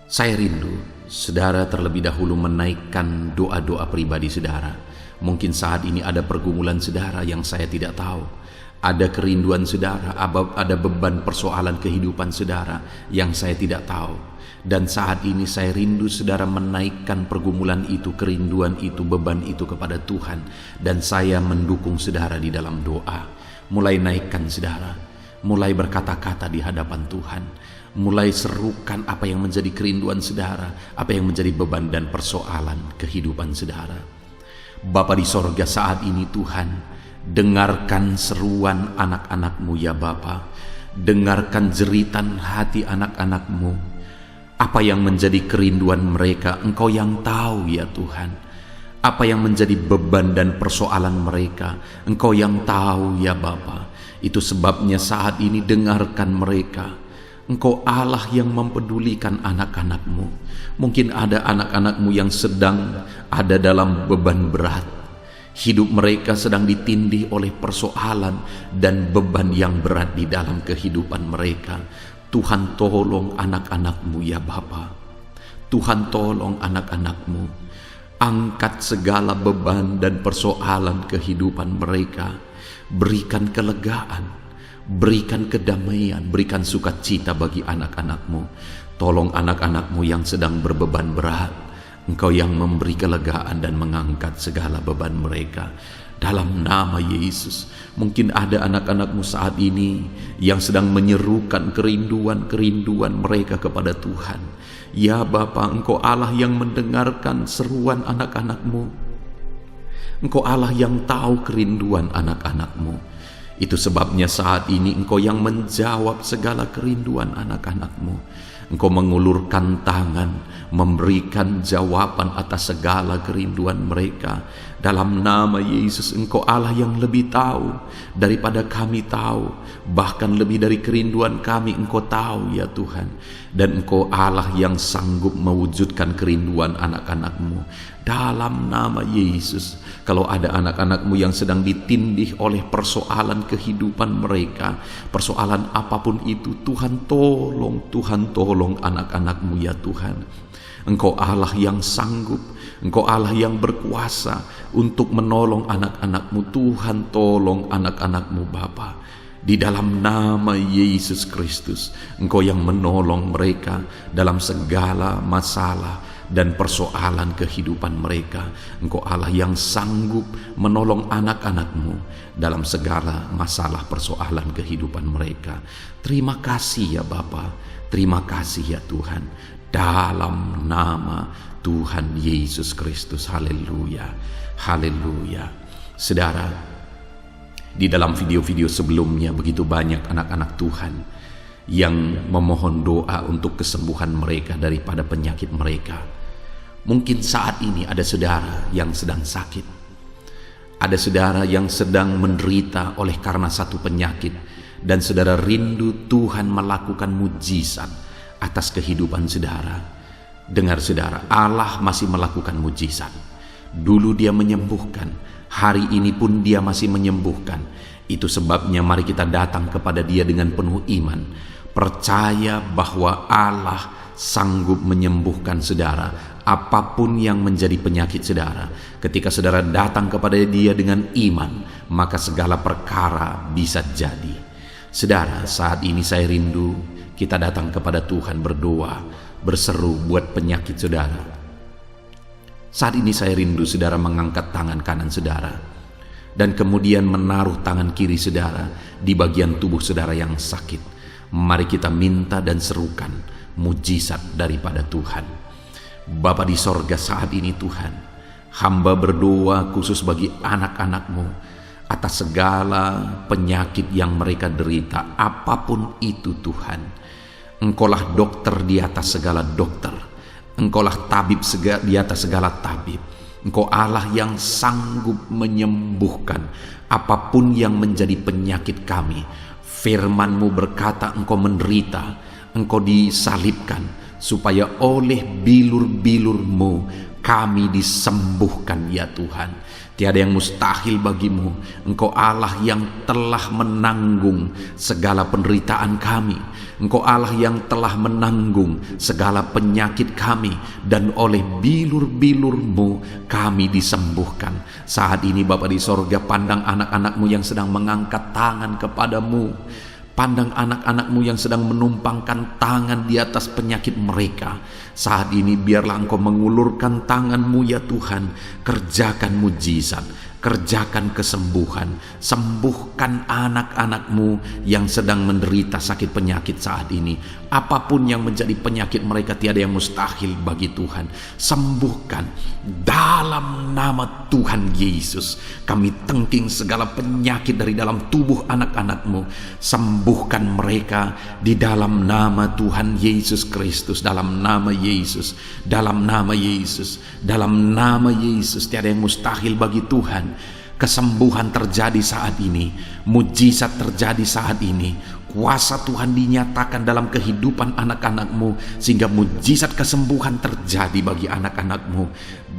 saya rindu saudara terlebih dahulu menaikkan doa-doa pribadi saudara. Mungkin saat ini ada pergumulan saudara yang saya tidak tahu, ada kerinduan saudara, ada beban persoalan kehidupan saudara yang saya tidak tahu. Dan saat ini saya rindu saudara menaikkan pergumulan itu, kerinduan itu, beban itu kepada Tuhan. Dan saya mendukung saudara di dalam doa. Mulai naikkan saudara, mulai berkata-kata di hadapan Tuhan, mulai serukan apa yang menjadi kerinduan saudara, apa yang menjadi beban dan persoalan kehidupan saudara. Bapa di sorga, saat ini Tuhan, dengarkan seruan anak-anak-Mu ya Bapa. Dengarkan jeritan hati anak-anak-Mu. Apa yang menjadi kerinduan mereka, Engkau yang tahu ya Tuhan. Apa yang menjadi beban dan persoalan mereka, Engkau yang tahu ya Bapa. Itu sebabnya saat ini dengarkan mereka. Engkau Allah yang mempedulikan anak-anak-Mu. Mungkin ada anak-anak-Mu yang sedang ada dalam beban berat. Hidup mereka sedang ditindih oleh persoalan dan beban yang berat di dalam kehidupan mereka. Tuhan tolong anak-anak-Mu ya Bapa. Tuhan tolong anak-anak-Mu. Angkat segala beban dan persoalan kehidupan mereka. Berikan kelegaan, berikan kedamaian, berikan sukacita bagi anak-anak-Mu. Tolong anak-anak-Mu yang sedang berbeban berat. Engkau yang memberi kelegaan dan mengangkat segala beban mereka. Dalam nama Yesus, mungkin ada anak-anak-Mu saat ini yang sedang menyerukan kerinduan-kerinduan mereka kepada Tuhan. Ya Bapa, Engkau Allah yang mendengarkan seruan anak-anak-Mu. Engkau Allah yang tahu kerinduan anak-anak-Mu. Itu sebabnya saat ini Engkau yang menjawab segala kerinduan anak-anak-Mu. Engkau mengulurkan tangan, memberikan jawaban atas segala kerinduan mereka. Dalam nama Yesus, Engkau Allah yang lebih tahu daripada kami tahu. Bahkan lebih dari kerinduan kami Engkau tahu ya Tuhan. Dan Engkau Allah yang sanggup mewujudkan kerinduan anak-anak-Mu. Dalam nama Yesus, kalau ada anak-anak-Mu yang sedang ditindih oleh persoalan kehidupan mereka, persoalan apapun itu, Tuhan tolong anak-anak-Mu ya Tuhan. Engkau Allah yang sanggup, Engkau Allah yang berkuasa untuk menolong anak-anak-Mu. Tuhan tolong anak-anak-Mu Bapa. Di dalam nama Yesus Kristus, Engkau yang menolong mereka dalam segala masalah dan persoalan kehidupan mereka. Engkau Allah yang sanggup menolong anak-anak-Mu dalam segala masalah persoalan kehidupan mereka. Terima kasih ya Bapa, terima kasih ya Tuhan. Dalam nama Tuhan Yesus Kristus, haleluya, haleluya. Saudara, di dalam video-video sebelumnya begitu banyak anak-anak Tuhan yang memohon doa untuk kesembuhan mereka daripada penyakit mereka. Mungkin saat ini ada saudara yang sedang sakit. Ada saudara yang sedang menderita oleh karena satu penyakit. Dan saudara rindu Tuhan melakukan mujizat atas kehidupan saudara. Dengar saudara, Allah masih melakukan mujizat. Dulu Dia menyembuhkan, hari ini pun Dia masih menyembuhkan. Itu sebabnya mari kita datang kepada Dia dengan penuh iman. Percaya bahwa Allah sanggup menyembuhkan saudara. Apapun yang menjadi penyakit saudara, ketika saudara datang kepada Dia dengan iman, maka segala perkara bisa jadi. Saudara, saat ini saya rindu kita datang kepada Tuhan berdoa, berseru buat penyakit saudara. Saat ini saya rindu saudara mengangkat tangan kanan saudara dan kemudian menaruh tangan kiri saudara di bagian tubuh saudara yang sakit. Mari kita minta dan serukan mujizat daripada Tuhan. Bapa di sorga, saat ini Tuhan, hamba berdoa khusus bagi anak-anak-Mu atas segala penyakit yang mereka derita, apapun itu Tuhan. Engkaulah dokter di atas segala dokter, Engkaulah tabib di atas segala tabib. Engkau Allah yang sanggup menyembuhkan apapun yang menjadi penyakit kami. Firman-Mu berkata Engkau menderita, Engkau disalibkan, supaya oleh bilur-bilur-Mu kami disembuhkan ya Tuhan. Tiada yang mustahil bagimu. Engkau Allah yang telah menanggung segala penderitaan kami. Engkau Allah yang telah menanggung segala penyakit kami, dan oleh bilur-bilur-Mu kami disembuhkan. Saat ini Bapa di sorga, pandang anak-anak-Mu yang sedang mengangkat tangan kepada-Mu. Pandang anak-anak-Mu yang sedang menumpangkan tangan di atas penyakit mereka. Saat ini biarlah Engkau mengulurkan tangan-Mu ya Tuhan. Kerjakan mujizat, kerjakan kesembuhan. Sembuhkan anak-anak-Mu yang sedang menderita sakit penyakit saat ini. Apapun yang menjadi penyakit mereka, tiada yang mustahil bagi Tuhan. Sembuhkan dalam nama Tuhan Yesus. Kami tengking segala penyakit dari dalam tubuh anak-anak-Mu. Sembuhkan mereka di dalam nama Tuhan Yesus Kristus. Dalam nama Yesus, dalam nama Yesus, dalam nama Yesus. Tiada yang mustahil bagi Tuhan. Kesembuhan terjadi saat ini, mujizat terjadi saat ini. Kuasa Tuhan dinyatakan dalam kehidupan anak-anak-Mu, sehingga mujizat kesembuhan terjadi bagi anak-anak-Mu.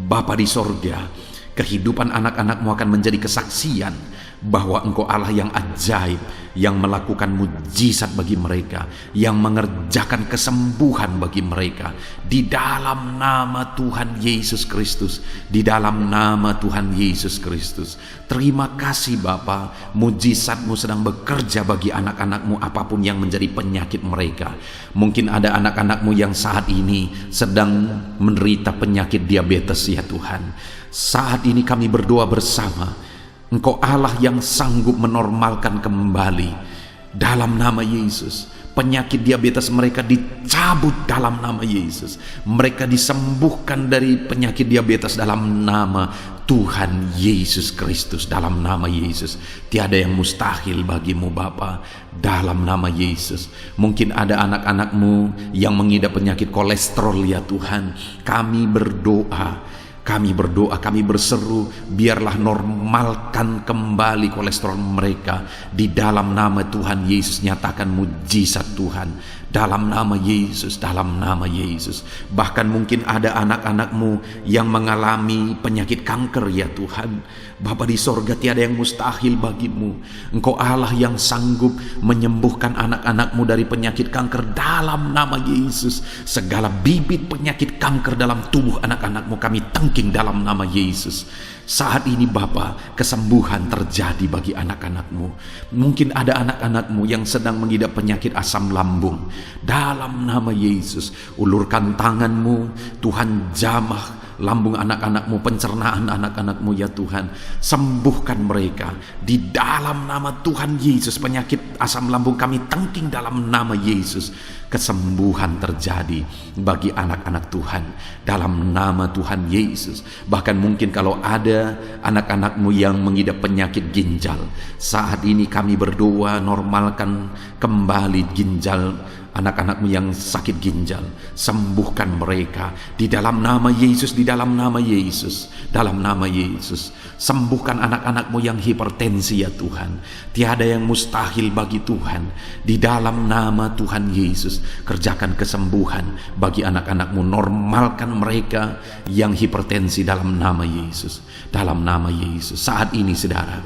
Bapa di sorga, kehidupan anak-anak-Mu akan menjadi kesaksian bahwa Engkau Allah yang ajaib, yang melakukan mujizat bagi mereka, yang mengerjakan kesembuhan bagi mereka. Di dalam nama Tuhan Yesus Kristus, di dalam nama Tuhan Yesus Kristus. Terima kasih Bapa, mujizat-Mu sedang bekerja bagi anak-anak-Mu apapun yang menjadi penyakit mereka. Mungkin ada anak-anak-Mu yang saat ini sedang menderita penyakit diabetes ya Tuhan. Saat ini kami berdoa bersama, Engkau Allah yang sanggup menormalkan kembali. Dalam nama Yesus, penyakit diabetes mereka dicabut dalam nama Yesus. Mereka disembuhkan dari penyakit diabetes dalam nama Tuhan Yesus Kristus. Dalam nama Yesus, tiada yang mustahil bagimu Bapa. Dalam nama Yesus, mungkin ada anak-anak-Mu yang mengidap penyakit kolesterol ya Tuhan. Kami berdoa, kami berseru, biarlah normalkan kembali kolesterol mereka. Di dalam nama Tuhan Yesus, nyatakan mujizat Tuhan. Dalam nama Yesus, dalam nama Yesus. Bahkan mungkin ada anak-anak-Mu yang mengalami penyakit kanker ya Tuhan. Bapa di sorga, tiada yang mustahil bagimu. Engkau Allah yang sanggup menyembuhkan anak-anak-Mu dari penyakit kanker. Dalam nama Yesus, segala bibit penyakit kanker dalam tubuh anak-anak-Mu kami tengking dalam nama Yesus. Saat ini Bapa, kesembuhan terjadi bagi anak-anak-Mu. Mungkin ada anak-anak-Mu yang sedang mengidap penyakit asam lambung. Dalam nama Yesus, ulurkan tangan-Mu, Tuhan jamah lambung anak-anak-Mu, pencernaan anak-anak-Mu ya Tuhan. Sembuhkan mereka di dalam nama Tuhan Yesus. Penyakit asam lambung kami tengking dalam nama Yesus. Kesembuhan terjadi bagi anak-anak Tuhan dalam nama Tuhan Yesus. Bahkan mungkin kalau ada anak-anak-Mu yang mengidap penyakit ginjal, saat ini kami berdoa, normalkan kembali ginjal anak-anak-Mu yang sakit ginjal. Sembuhkan mereka di dalam nama Yesus, di dalam nama Yesus, dalam nama Yesus. Sembuhkan anak-anak-Mu yang hipertensi ya Tuhan. Tiada yang mustahil bagi Tuhan. Di dalam nama Tuhan Yesus, kerjakan kesembuhan bagi anak-anak-Mu. Normalkan mereka yang hipertensi dalam nama Yesus, dalam nama Yesus. Saat ini saudara,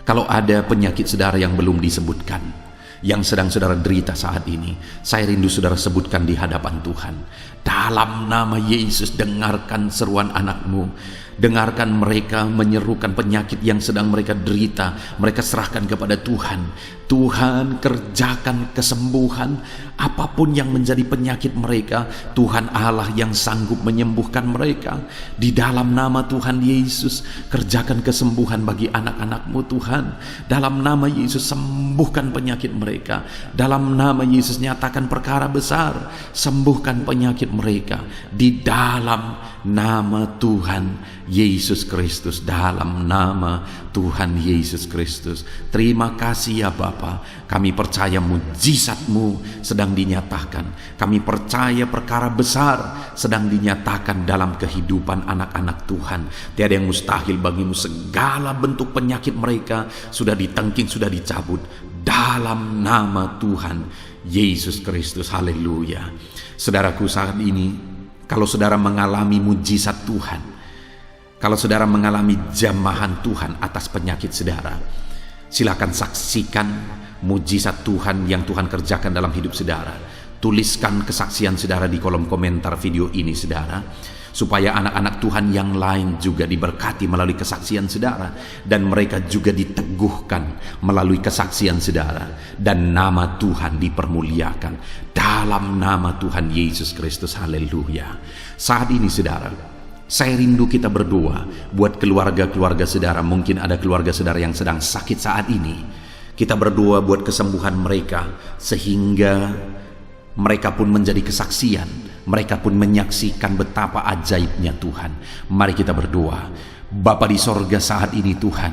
kalau ada penyakit saudara yang belum disebutkan, yang sedang saudara derita saat ini, saya rindu saudara sebutkan di hadapan Tuhan. Dalam nama Yesus, dengarkan seruan anak-Mu. Dengarkan mereka menyerukan penyakit yang sedang mereka derita. Mereka serahkan kepada Tuhan. Tuhan, kerjakan kesembuhan apapun yang menjadi penyakit mereka. Tuhan Allah yang sanggup menyembuhkan mereka. Di dalam nama Tuhan Yesus, kerjakan kesembuhan bagi anak-anak-Mu Tuhan. Dalam nama Yesus, sembuhkan penyakit mereka. Dalam nama Yesus, nyatakan perkara besar, sembuhkan penyakit mereka. Di dalam nama Tuhan Yesus Kristus, dalam nama Tuhan Yesus Kristus. Terima kasih ya Bapa, kami percaya mujizat-Mu sedang dinyatakan. Kami percaya perkara besar sedang dinyatakan dalam kehidupan anak-anak Tuhan. Tiada yang mustahil bagi-Mu. Segala bentuk penyakit mereka sudah ditengking, sudah dicabut dalam nama Tuhan Yesus Kristus. Haleluya. Saudaraku, saat ini kalau saudara mengalami mujizat Tuhan, kalau saudara mengalami jamahan Tuhan atas penyakit saudara, silakan saksikan mujizat Tuhan yang Tuhan kerjakan dalam hidup saudara. Tuliskan kesaksian saudara di kolom komentar video ini saudara, supaya anak-anak Tuhan yang lain juga diberkati melalui kesaksian saudara, dan mereka juga diteguhkan melalui kesaksian saudara, dan nama Tuhan dipermuliakan dalam nama Tuhan Yesus Kristus. Haleluya. Saat ini saudara, saya rindu kita berdoa buat keluarga-keluarga saudara. Mungkin ada keluarga saudara yang sedang sakit saat ini. Kita berdoa buat kesembuhan mereka, sehingga mereka pun menjadi kesaksian. Mereka pun menyaksikan betapa ajaibnya Tuhan. Mari kita berdoa. Bapa di sorga, saat ini Tuhan,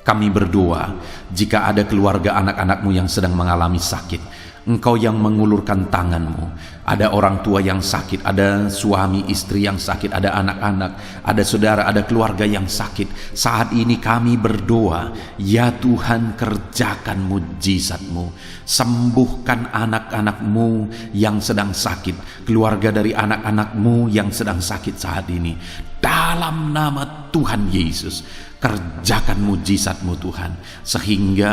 kami berdoa jika ada keluarga anak-anak-Mu yang sedang mengalami sakit, Engkau yang mengulurkan tangan-Mu. Ada orang tua yang sakit, ada suami istri yang sakit, ada anak-anak, ada saudara, ada keluarga yang sakit. Saat ini kami berdoa, ya Tuhan, kerjakan mujizat-Mu. Sembuhkan anak-anak-Mu yang sedang sakit, keluarga dari anak-anak-Mu yang sedang sakit saat ini. Dalam nama Tuhan Yesus, kerjakan mujizat-Mu Tuhan, sehingga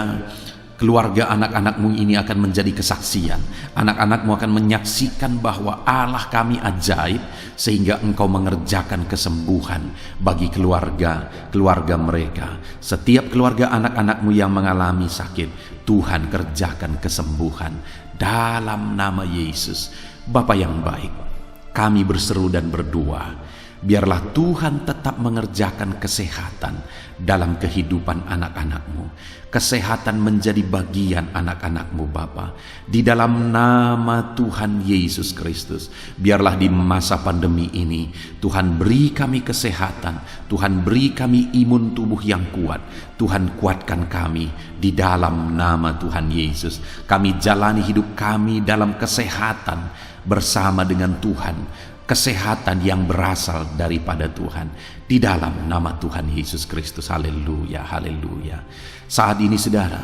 keluarga anak-anak-Mu ini akan menjadi kesaksian. Anak-anak-Mu akan menyaksikan bahwa Allah kami ajaib, sehingga Engkau mengerjakan kesembuhan bagi keluarga mereka. Setiap keluarga anak-anak-Mu yang mengalami sakit, Tuhan kerjakan kesembuhan dalam nama Yesus. Bapa yang baik, kami berseru dan berdoa, biarlah Tuhan tetap mengerjakan kesehatan dalam kehidupan anak-anak-Mu. Kesehatan menjadi bagian anak-anak-Mu Bapa. Di dalam nama Tuhan Yesus Kristus, biarlah di masa pandemi ini Tuhan beri kami kesehatan, Tuhan beri kami imun tubuh yang kuat. Tuhan kuatkan kami di dalam nama Tuhan Yesus. Kami jalani hidup kami dalam kesehatan bersama dengan Tuhan, kesehatan yang berasal daripada Tuhan, di dalam nama Tuhan Yesus Kristus. Haleluya, haleluya. Saat ini saudara,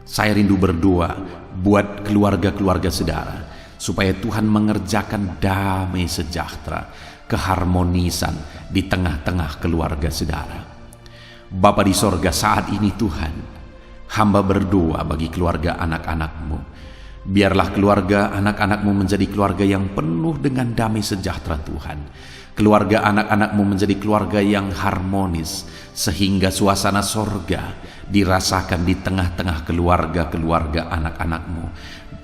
saya rindu berdoa buat keluarga-keluarga saudara, supaya Tuhan mengerjakan damai sejahtera, keharmonisan di tengah-tengah keluarga saudara. Bapa di sorga, saat ini Tuhan, hamba berdoa bagi keluarga anak-anak-Mu. Biarlah keluarga anak-anak-Mu menjadi keluarga yang penuh dengan damai sejahtera Tuhan. Keluarga anak-anak-Mu menjadi keluarga yang harmonis, sehingga suasana sorga dirasakan di tengah-tengah keluarga-keluarga anak-anak-Mu.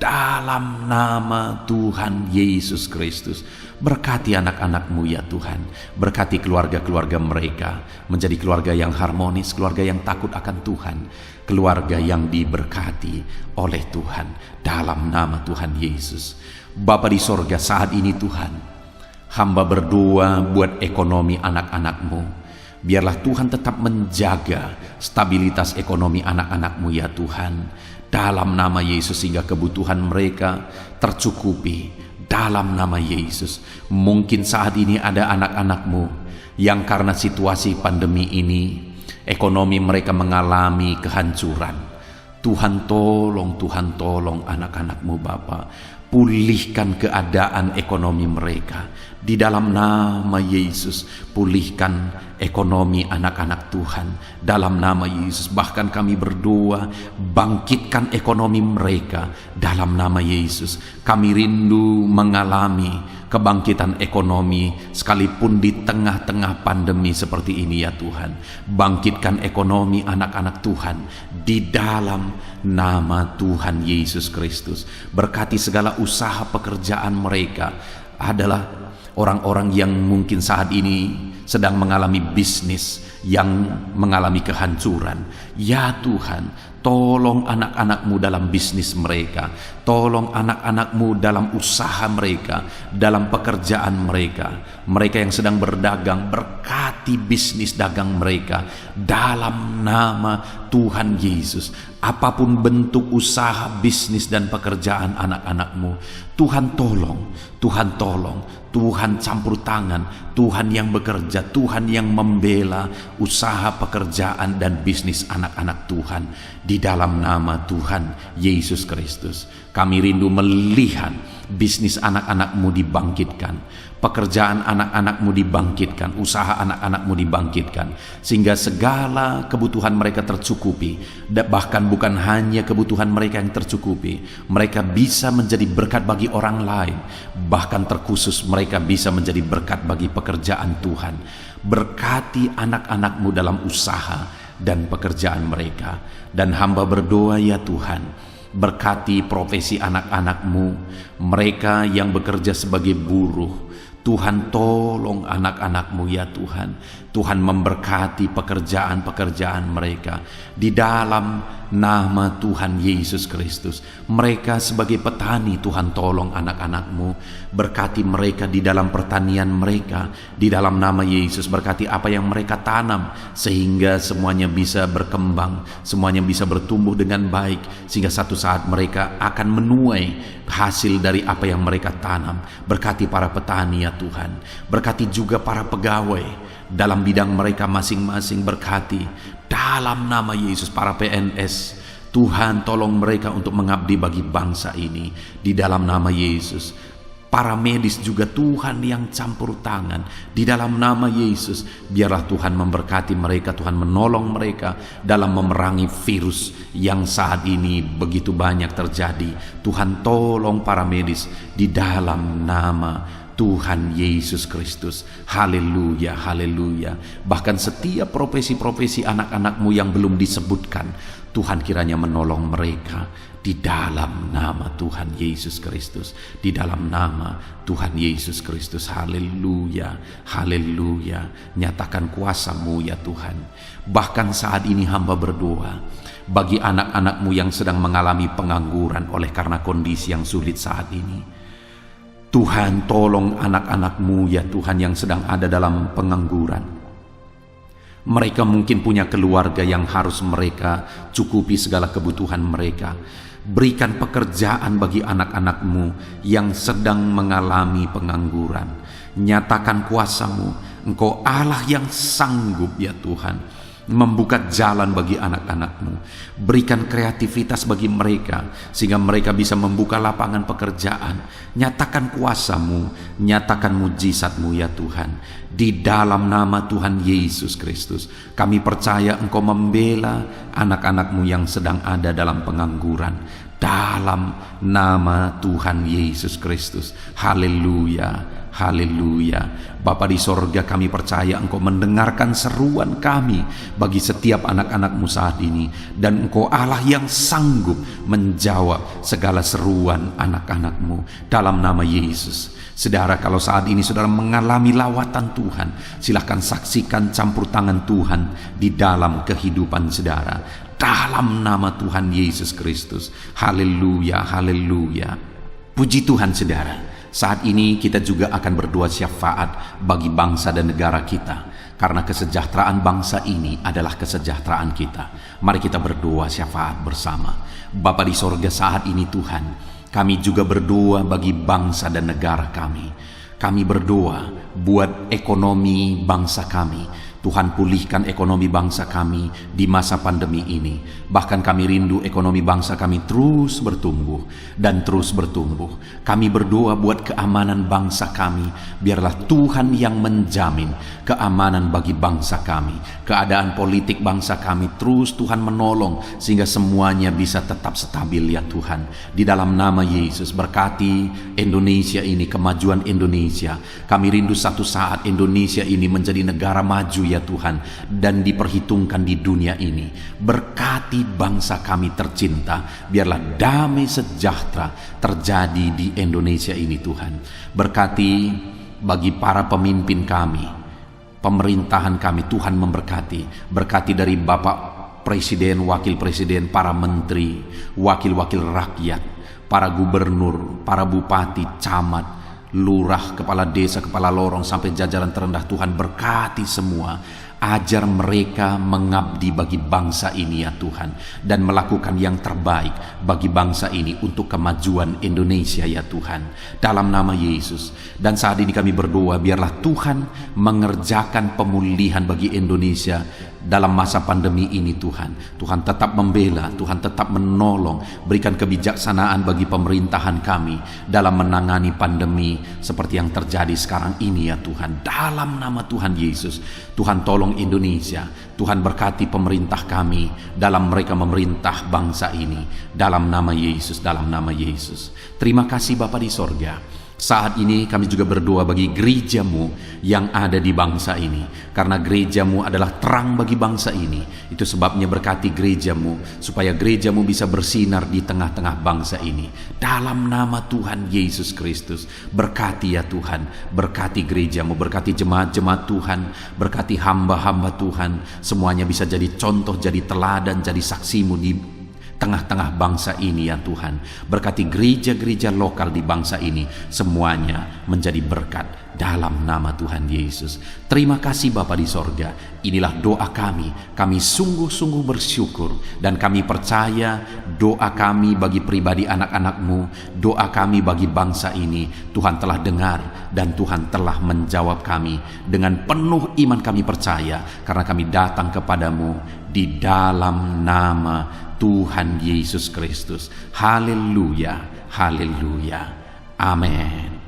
Dalam nama Tuhan Yesus Kristus, berkati anak-anak-Mu ya Tuhan. Berkati keluarga-keluarga mereka menjadi keluarga yang harmonis, keluarga yang takut akan Tuhan, keluarga yang diberkati oleh Tuhan, dalam nama Tuhan Yesus. Bapa di sorga, saat ini Tuhan, hamba berdoa buat ekonomi anak-anak-Mu. Biarlah Tuhan tetap menjaga stabilitas ekonomi anak-anak-Mu ya Tuhan, dalam nama Yesus, sehingga kebutuhan mereka tercukupi dalam nama Yesus. Mungkin saat ini ada anak-anak-Mu yang karena situasi pandemi ini ekonomi mereka mengalami kehancuran. Tuhan tolong anak-anak-Mu Bapa. pulihkan keadaan ekonomi mereka. Di dalam nama Yesus, pulihkan ekonomi anak-anak Tuhan. Dalam nama Yesus, bahkan kami berdoa, bangkitkan ekonomi mereka. Dalam nama Yesus, kami rindu mengalami kebangkitan ekonomi sekalipun di tengah-tengah pandemi seperti ini ya Tuhan. Bangkitkan ekonomi anak-anak Tuhan di dalam nama Tuhan Yesus Kristus. Berkati segala usaha pekerjaan mereka. Adalah orang-orang yang mungkin saat ini sedang mengalami bisnis yang mengalami kehancuran. Ya Tuhan, tolong anak-anak-Mu dalam bisnis mereka. Tolong anak-anak-Mu dalam usaha mereka, dalam pekerjaan mereka. Mereka yang sedang berdagang, berkati bisnis dagang mereka dalam nama Tuhan Yesus. Apapun bentuk usaha, bisnis dan pekerjaan anak-anak-Mu, Tuhan tolong, Tuhan tolong, Tuhan campur tangan, Tuhan yang bekerja, Tuhan yang membela usaha, pekerjaan dan bisnis anak-anak Tuhan di dalam nama Tuhan Yesus Kristus. Kami rindu melihat bisnis anak-anak-Mu dibangkitkan, pekerjaan anak-anak-Mu dibangkitkan, usaha anak-anak-Mu dibangkitkan, sehingga segala kebutuhan mereka tercukupi. Bahkan bukan hanya kebutuhan mereka yang tercukupi, mereka bisa menjadi berkat bagi orang lain. Bahkan terkhusus mereka bisa menjadi berkat bagi pekerjaan Tuhan. Berkati anak-anak-Mu dalam usaha dan pekerjaan mereka. Dan hamba berdoa ya Tuhan, berkati profesi anak-anak-Mu, mereka yang bekerja sebagai buruh. Tuhan tolong anak-anak-Mu ya Tuhan. Tuhan memberkati pekerjaan-pekerjaan mereka di dalam nama Tuhan Yesus Kristus. Mereka sebagai petani, Tuhan tolong anak-anak-Mu. Berkati mereka di dalam pertanian mereka di dalam nama Yesus. Berkati apa yang mereka tanam sehingga semuanya bisa berkembang, semuanya bisa bertumbuh dengan baik, sehingga satu saat mereka akan menuai hasil dari apa yang mereka tanam. Berkati para petani ya Tuhan. Berkati juga para pegawai dalam bidang mereka masing-masing. Berkati dalam nama Yesus para PNS. Tuhan tolong mereka untuk mengabdi bagi bangsa ini di dalam nama Yesus. Para medis juga Tuhan yang campur tangan di dalam nama Yesus. Biarlah Tuhan memberkati mereka, Tuhan menolong mereka dalam memerangi virus yang saat ini begitu banyak terjadi. Tuhan tolong para medis di dalam nama Tuhan Yesus Kristus. Haleluya, haleluya. Bahkan setiap profesi-profesi anak-anak-Mu yang belum disebutkan, Tuhan kiranya menolong mereka di dalam nama Tuhan Yesus Kristus. Di dalam nama Tuhan Yesus Kristus. Haleluya, haleluya. Nyatakan kuasa-Mu ya Tuhan. Bahkan saat ini hamba berdoa bagi anak-anak-Mu yang sedang mengalami pengangguran oleh karena kondisi yang sulit saat ini. Tuhan tolong anak-anak-Mu ya Tuhan yang sedang ada dalam pengangguran. Mereka mungkin punya keluarga yang harus mereka cukupi segala kebutuhan mereka. Berikan pekerjaan bagi anak-anak-Mu yang sedang mengalami pengangguran. Nyatakan kuasa-Mu. Engkau Allah yang sanggup ya Tuhan membuka jalan bagi anak-anak-Mu. Berikan kreativitas bagi mereka sehingga mereka bisa membuka lapangan pekerjaan. Nyatakan kuasa-Mu, nyatakan mujizat-Mu ya Tuhan. Di dalam nama Tuhan Yesus Kristus, kami percaya Engkau membela anak-anak-Mu yang sedang ada dalam pengangguran. Dalam nama Tuhan Yesus Kristus. Haleluya. Haleluya. Bapa di sorga, kami percaya Engkau mendengarkan seruan kami bagi setiap anak-anak-Mu saat ini. Dan Engkau Allah yang sanggup menjawab segala seruan anak-anak-Mu dalam nama Yesus. Saudara, kalau saat ini saudara mengalami lawatan Tuhan, silahkan saksikan campur tangan Tuhan di dalam kehidupan saudara. Dalam nama Tuhan Yesus Kristus. Haleluya, haleluya. Puji Tuhan saudara. Saat ini kita juga akan berdoa syafaat bagi bangsa dan negara kita. Karena kesejahteraan bangsa ini adalah kesejahteraan kita. Mari kita berdoa syafaat bersama. Bapa di sorga, saat ini Tuhan, kami juga berdoa bagi bangsa dan negara kami. Kami berdoa buat ekonomi bangsa kami. Tuhan, pulihkan ekonomi bangsa kami di masa pandemi ini. Bahkan kami rindu ekonomi bangsa kami terus bertumbuh dan terus bertumbuh. Kami berdoa buat keamanan bangsa kami. Biarlah Tuhan yang menjamin keamanan bagi bangsa kami. Keadaan politik bangsa kami terus Tuhan menolong sehingga semuanya bisa tetap stabil ya Tuhan. Di dalam nama Yesus, berkati Indonesia ini, kemajuan Indonesia. Kami rindu satu saat Indonesia ini menjadi negara maju ya Tuhan, dan diperhitungkan di dunia ini. Berkati bangsa kami tercinta, biarlah damai sejahtera terjadi di Indonesia ini Tuhan. Berkati bagi para pemimpin kami, pemerintahan kami, Tuhan memberkati. Berkati dari Bapak Presiden, Wakil Presiden, para menteri, wakil-wakil rakyat, para gubernur, para bupati, camat, lurah, kepala desa, kepala lorong, sampai jajaran terendah. Tuhan berkati semua. Ajar mereka mengabdi bagi bangsa ini ya Tuhan, dan melakukan yang terbaik bagi bangsa ini untuk kemajuan Indonesia ya Tuhan, dalam nama Yesus. Dan saat ini kami berdoa, biarlah Tuhan mengerjakan pemulihan bagi Indonesia dalam masa pandemi ini Tuhan. Tuhan tetap membela, Tuhan tetap menolong, berikan kebijaksanaan bagi pemerintahan kami dalam menangani pandemi seperti yang terjadi sekarang ini ya Tuhan, dalam nama Tuhan Yesus. Tuhan tolong Indonesia, Tuhan berkati pemerintah kami dalam mereka memerintah bangsa ini, dalam nama Yesus, dalam nama Yesus. Terima kasih Bapa di sorga. Saat ini kami juga berdoa bagi gerejamu yang ada di bangsa ini, karena gerejamu adalah terang bagi bangsa ini. Itu sebabnya berkati gerejamu, supaya gerejamu bisa bersinar di tengah-tengah bangsa ini. Dalam nama Tuhan Yesus Kristus, berkati ya Tuhan, berkati gerejamu, berkati jemaat-jemaat Tuhan, berkati hamba-hamba Tuhan. Semuanya bisa jadi contoh, jadi teladan, jadi saksimu di tengah-tengah bangsa ini ya Tuhan. Berkati gereja-gereja lokal di bangsa ini, semuanya menjadi berkat dalam nama Tuhan Yesus. Terima kasih Bapa di sorga. Inilah doa kami. Kami sungguh-sungguh bersyukur, dan kami percaya doa kami bagi pribadi anak-anak-Mu, doa kami bagi bangsa ini, Tuhan telah dengar dan Tuhan telah menjawab kami. Dengan penuh iman kami percaya, karena kami datang kepadamu di dalam nama Tuhan Yesus Kristus. Haleluya, haleluya, amin.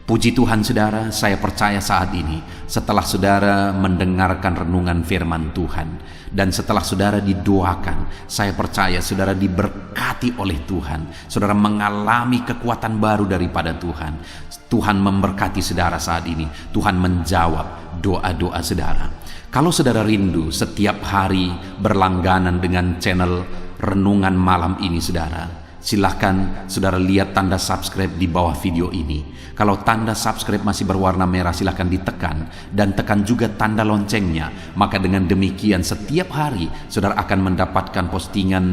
Puji Tuhan saudara, saya percaya saat ini setelah saudara mendengarkan renungan firman Tuhan, dan setelah saudara didoakan, saya percaya saudara diberkati oleh Tuhan. Saudara mengalami kekuatan baru daripada Tuhan. Tuhan memberkati saudara saat ini. Tuhan menjawab doa-doa saudara. Kalau saudara rindu setiap hari berlangganan dengan channel renungan malam ini saudara, silahkan saudara lihat tanda subscribe di bawah video ini. Kalau tanda subscribe masih berwarna merah, silahkan ditekan, dan tekan juga tanda loncengnya. Maka dengan demikian setiap hari saudara akan mendapatkan postingan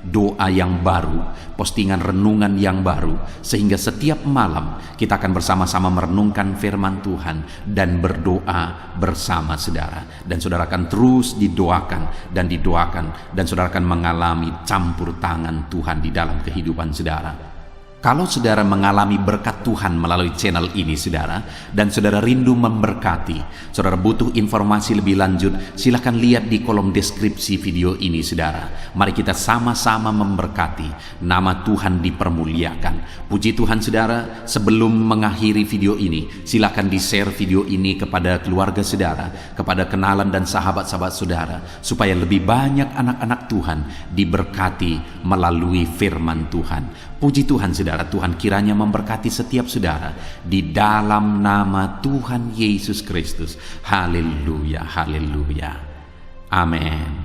doa yang baru, postingan renungan yang baru, sehingga setiap malam kita akan bersama-sama merenungkan firman Tuhan dan berdoa bersama saudara. Dan saudara akan terus didoakan dan didoakan, dan saudara akan mengalami campur tangan Tuhan di dalam kehidupan saudara. Kalau saudara mengalami berkat Tuhan melalui channel ini saudara, dan saudara rindu memberkati, saudara butuh informasi lebih lanjut, silahkan lihat di kolom deskripsi video ini saudara. Mari kita sama-sama memberkati, nama Tuhan dipermuliakan. Puji Tuhan saudara, sebelum mengakhiri video ini, silahkan di-share video ini kepada keluarga saudara, kepada kenalan dan sahabat-sahabat saudara, supaya lebih banyak anak-anak Tuhan diberkati melalui firman Tuhan. Puji Tuhan saudara, Tuhan kiranya memberkati setiap saudara di dalam nama Tuhan Yesus Kristus. Haleluya, haleluya, amin.